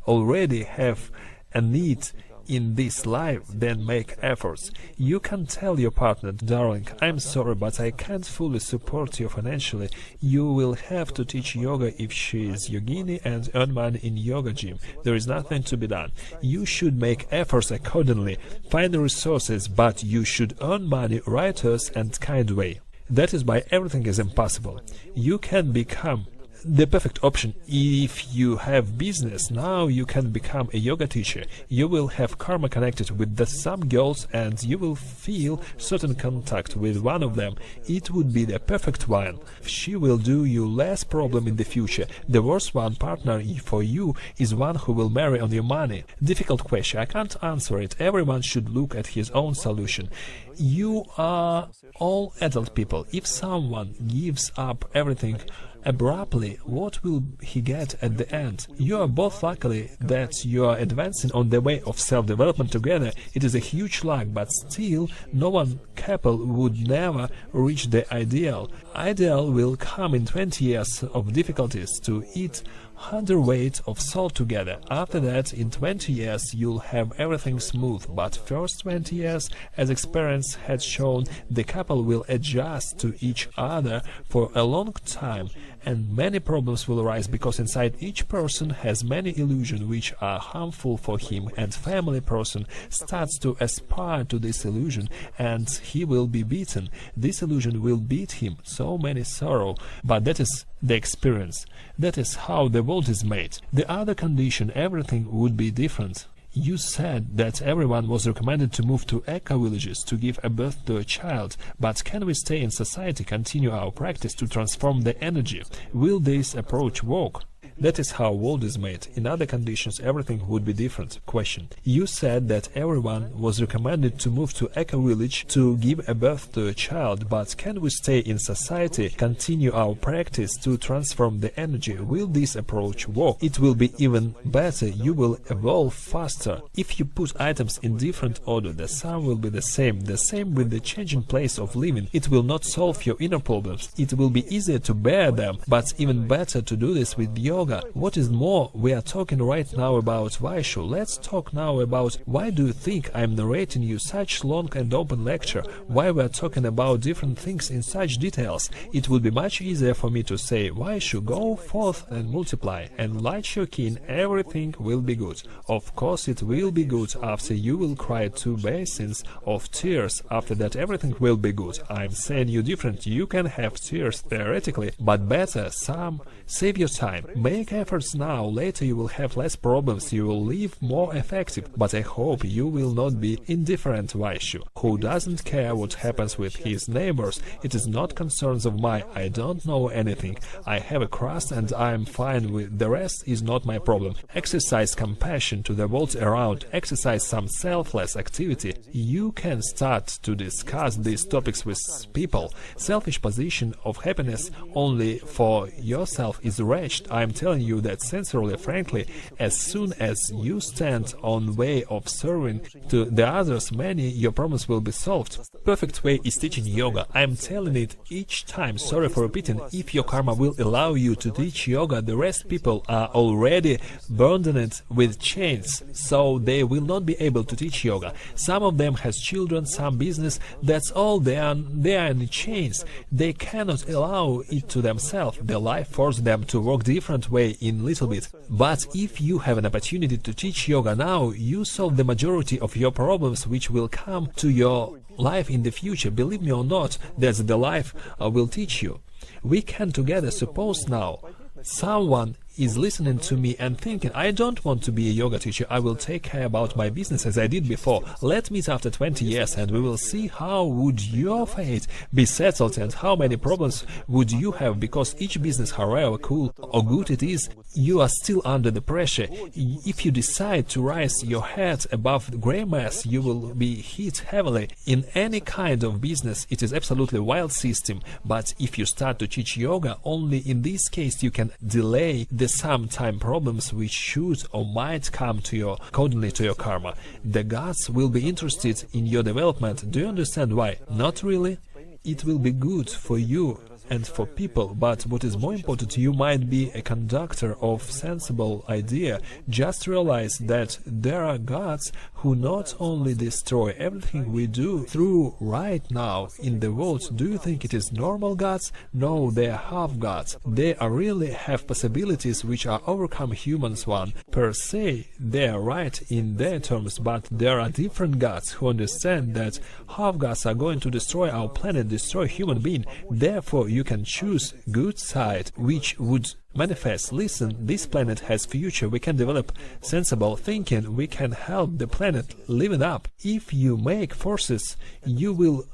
already have a need in this life, then make efforts. You can tell your partner, darling, I'm sorry, but I can't fully support you financially. You will have to teach yoga if she is yogini and earn money in yoga gym. There is nothing to be done. You should make efforts accordingly. Find resources, but you should earn money righteous and kind way. That is why everything is impossible. You can become the perfect option if you have business. Now you can become a yoga teacher. You will have karma connected with some girls and you will feel certain contact with one of them. It would be the perfect one. She will do you less problem in the future. The worst one partner for you is one who will marry on your money. Difficult question. I can't answer it. Everyone should look at his own solution. You are all adult people. If someone gives up everything abruptly, what will he get at the end? You are both lucky that you are advancing on the way of self-development together. It is a huge luck, but still, no one couple would never reach the ideal. Ideal will come in 20 years of difficulties to eat hundredweight of salt together. After that, in 20 years, you'll have everything smooth. But first 20 years, as experience has shown, the couple will adjust to each other for a long time, and many problems will arise because inside each person has many illusions which are harmful for him, and family person starts to aspire to this illusion, and he will be beaten. This illusion will beat him, so many sorrow, but that is the experience. That is how the world is made. The other condition, everything would be different. You said that everyone was recommended to move to eco-villages to give a birth to a child, but can we stay in society, continue our practice to transform the energy? Will this approach work? That is how world is made. In other conditions, everything would be different. Question. You said that everyone was recommended to move to eco-village to give a birth to a child, but can we stay in society, continue our practice to transform the energy? Will this approach work? It will be even better. You will evolve faster. If you put items in different order, the sum will be the same. The same with the changing place of living. It will not solve your inner problems. It will be easier to bear them, but even better to do this with yoga. What is more, we are talking right now about Vaishu. Let's talk now about why do you think I am narrating you such long and open lecture, why we are talking about different things in such details. It would be much easier for me to say, Vaishu, go forth and multiply, and light your kin, everything will be good. Of course it will be good after you will cry 2 basins of tears. After that everything will be good. I am saying you different. You can have tears theoretically, but better some. Save your time. Make efforts now, later you will have less problems, you will live more effective, but I hope you will not be indifferent Vaishu, who doesn't care what happens with his neighbors. It is not concerns of mine, I don't know anything, I have a crust and I am fine with the rest is not my problem. Exercise compassion to the world around, exercise some selfless activity. You can start to discuss these topics with people. Selfish position of happiness only for yourself is wretched. I am telling you that sincerely, frankly, as soon as you stand on way of serving to the others, many your problems will be solved. Perfect way is teaching yoga. I am telling it each time, sorry for repeating. If your karma will allow you to teach yoga, the rest people are already burdened with chains, so they will not be able to teach yoga. Some of them has children, some business, that's all, they are in chains. They cannot allow it to themselves. Their life forces them to work different way in little bit. But if you have an opportunity to teach yoga now, you solve the majority of your problems which will come to your life in the future. Believe me or not, that the life will teach you. We can together suppose now someone is listening to me and thinking, I don't want to be a yoga teacher, I will take care about my business as I did before. Let's meet after 20 years and we will see how would your fate be settled and how many problems would you have, because each business, however cool or good it is, you are still under the pressure. If you decide to raise your head above the gray mass, you will be hit heavily. In any kind of business, it is absolutely wild system, but if you start to teach yoga, only in this case you can delay the sometime problems which should or might come to you accordingly to your karma. The gods will be interested in your development. Do you understand why? Not really. It will be good for you and for people, but what is more important, you might be a conductor of sensible idea. Just realize that there are gods who not only destroy everything we do through right now in the world. Do you think it is normal gods? No, they are half gods. They are really have possibilities which are overcome humans one. Per se, they are right in their terms, but there are different gods who understand that half gods are going to destroy our planet, destroy human being. Therefore, you can choose good side, which would manifest. Listen, this planet has future. We can develop sensible thinking. We can help the planet live it up. If you make forces, you will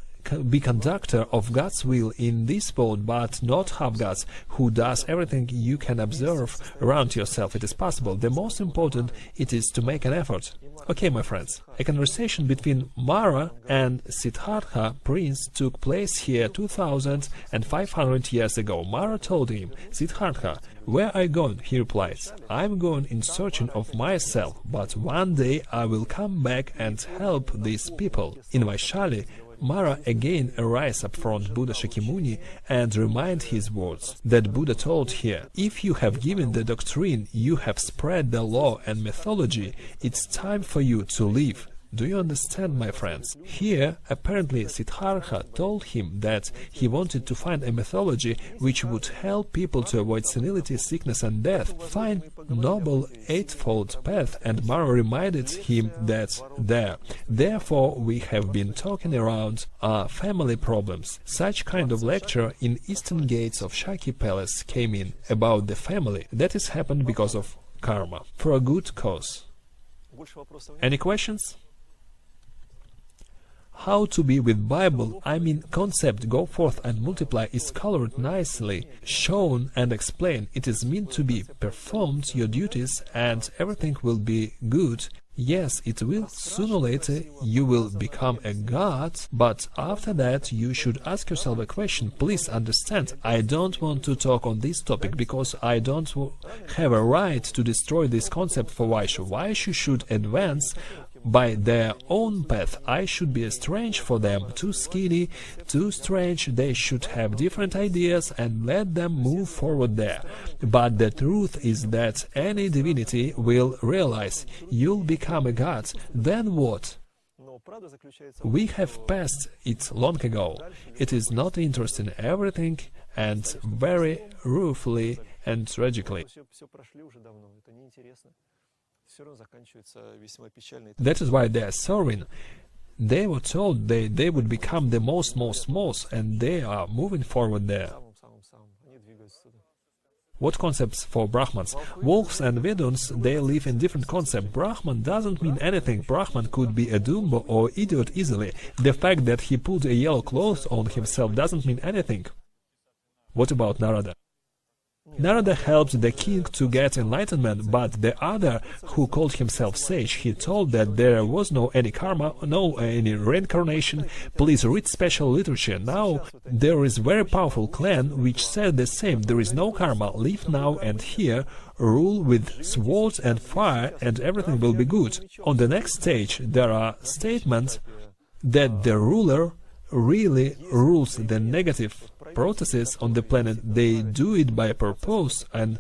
be conductor of God's will in this boat, but not half God's, who does everything you can observe around yourself. It is possible. The most important it is to make an effort. Okay, my friends, a conversation between Mara and Siddhartha prince took place here 2,500 years ago. Mara told him, Siddhartha, where are you going? He replies, I'm going in searching of myself, but one day I will come back and help these people. In Vaishali, Mara again arises up front Buddha Shakimuni and remind his words that Buddha told here, if you have given the doctrine, you have spread the law and mythology, it's time for you to leave. Do you understand, my friends? Here, apparently, Siddhartha told him that he wanted to find a mythology which would help people to avoid senility, sickness and death, find noble eightfold path, and Mara reminded him that therefore we have been talking around family problems. Such kind of lecture in eastern gates of Shakya Palace came in about the family. That has happened because of karma, for a good cause. Any questions? How to be with Bible, I mean concept go forth and multiply is colored nicely, shown and explained. It is meant to be performed your duties and everything will be good. Yes, it will, sooner or later you will become a god, but after that you should ask yourself a question. Please understand, I don't want to talk on this topic because I don't have a right to destroy this concept for Vaishya. Vaishya should advance by their own path. I should be strange for them, too skinny, too strange. They should have different ideas and let them move forward there. But the truth is that any divinity will realize you'll become a god. Then what? We have passed it long ago. It is not interesting everything and very ruefully and tragically. That is why they are sorrowing. They were told they would become the most, and they are moving forward there. What concepts for Brahmans? Wolves and Veduns, they live in different concepts. Brahman doesn't mean anything. Brahman could be a Dumbo or idiot easily. The fact that he put a yellow cloth on himself doesn't mean anything. What about Narada? Narada helped the king to get enlightenment, but the other, who called himself sage, he told that there was no any karma, no any reincarnation. Please read special literature. Now there is very powerful clan which said the same. There is no karma. Live now and here, rule with swords and fire, and everything will be good. On the next stage, there are statements that the ruler really rules the negative processes on the planet. They do it by purpose and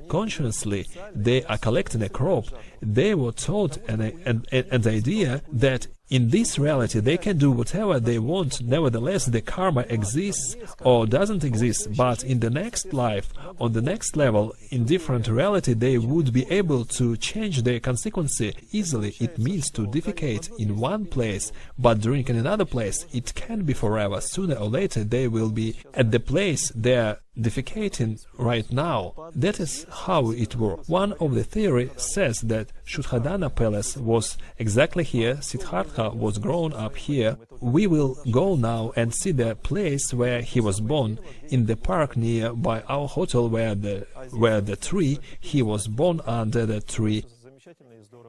consciously. They are collecting a crop. They were taught an idea that in this reality they can do whatever they want. Nevertheless, the karma exists or doesn't exist, but in the next life, on the next level, in different reality, they would be able to change their consequence easily. It means to defecate in one place, but drink in another place. It can be forever. Sooner or later, they will be at the place they are defecating right now. That is how it works. One of the theory says that Shuddhadana Palace was exactly here. Siddhartha was grown up here. We will go now and see the place where he was born, in the park near by our hotel, where the tree he was born under the tree.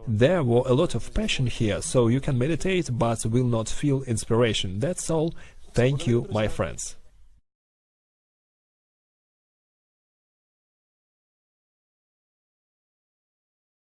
There were a lot of passion here, so you can meditate but will not feel inspiration. That's all. Thank you, my friends.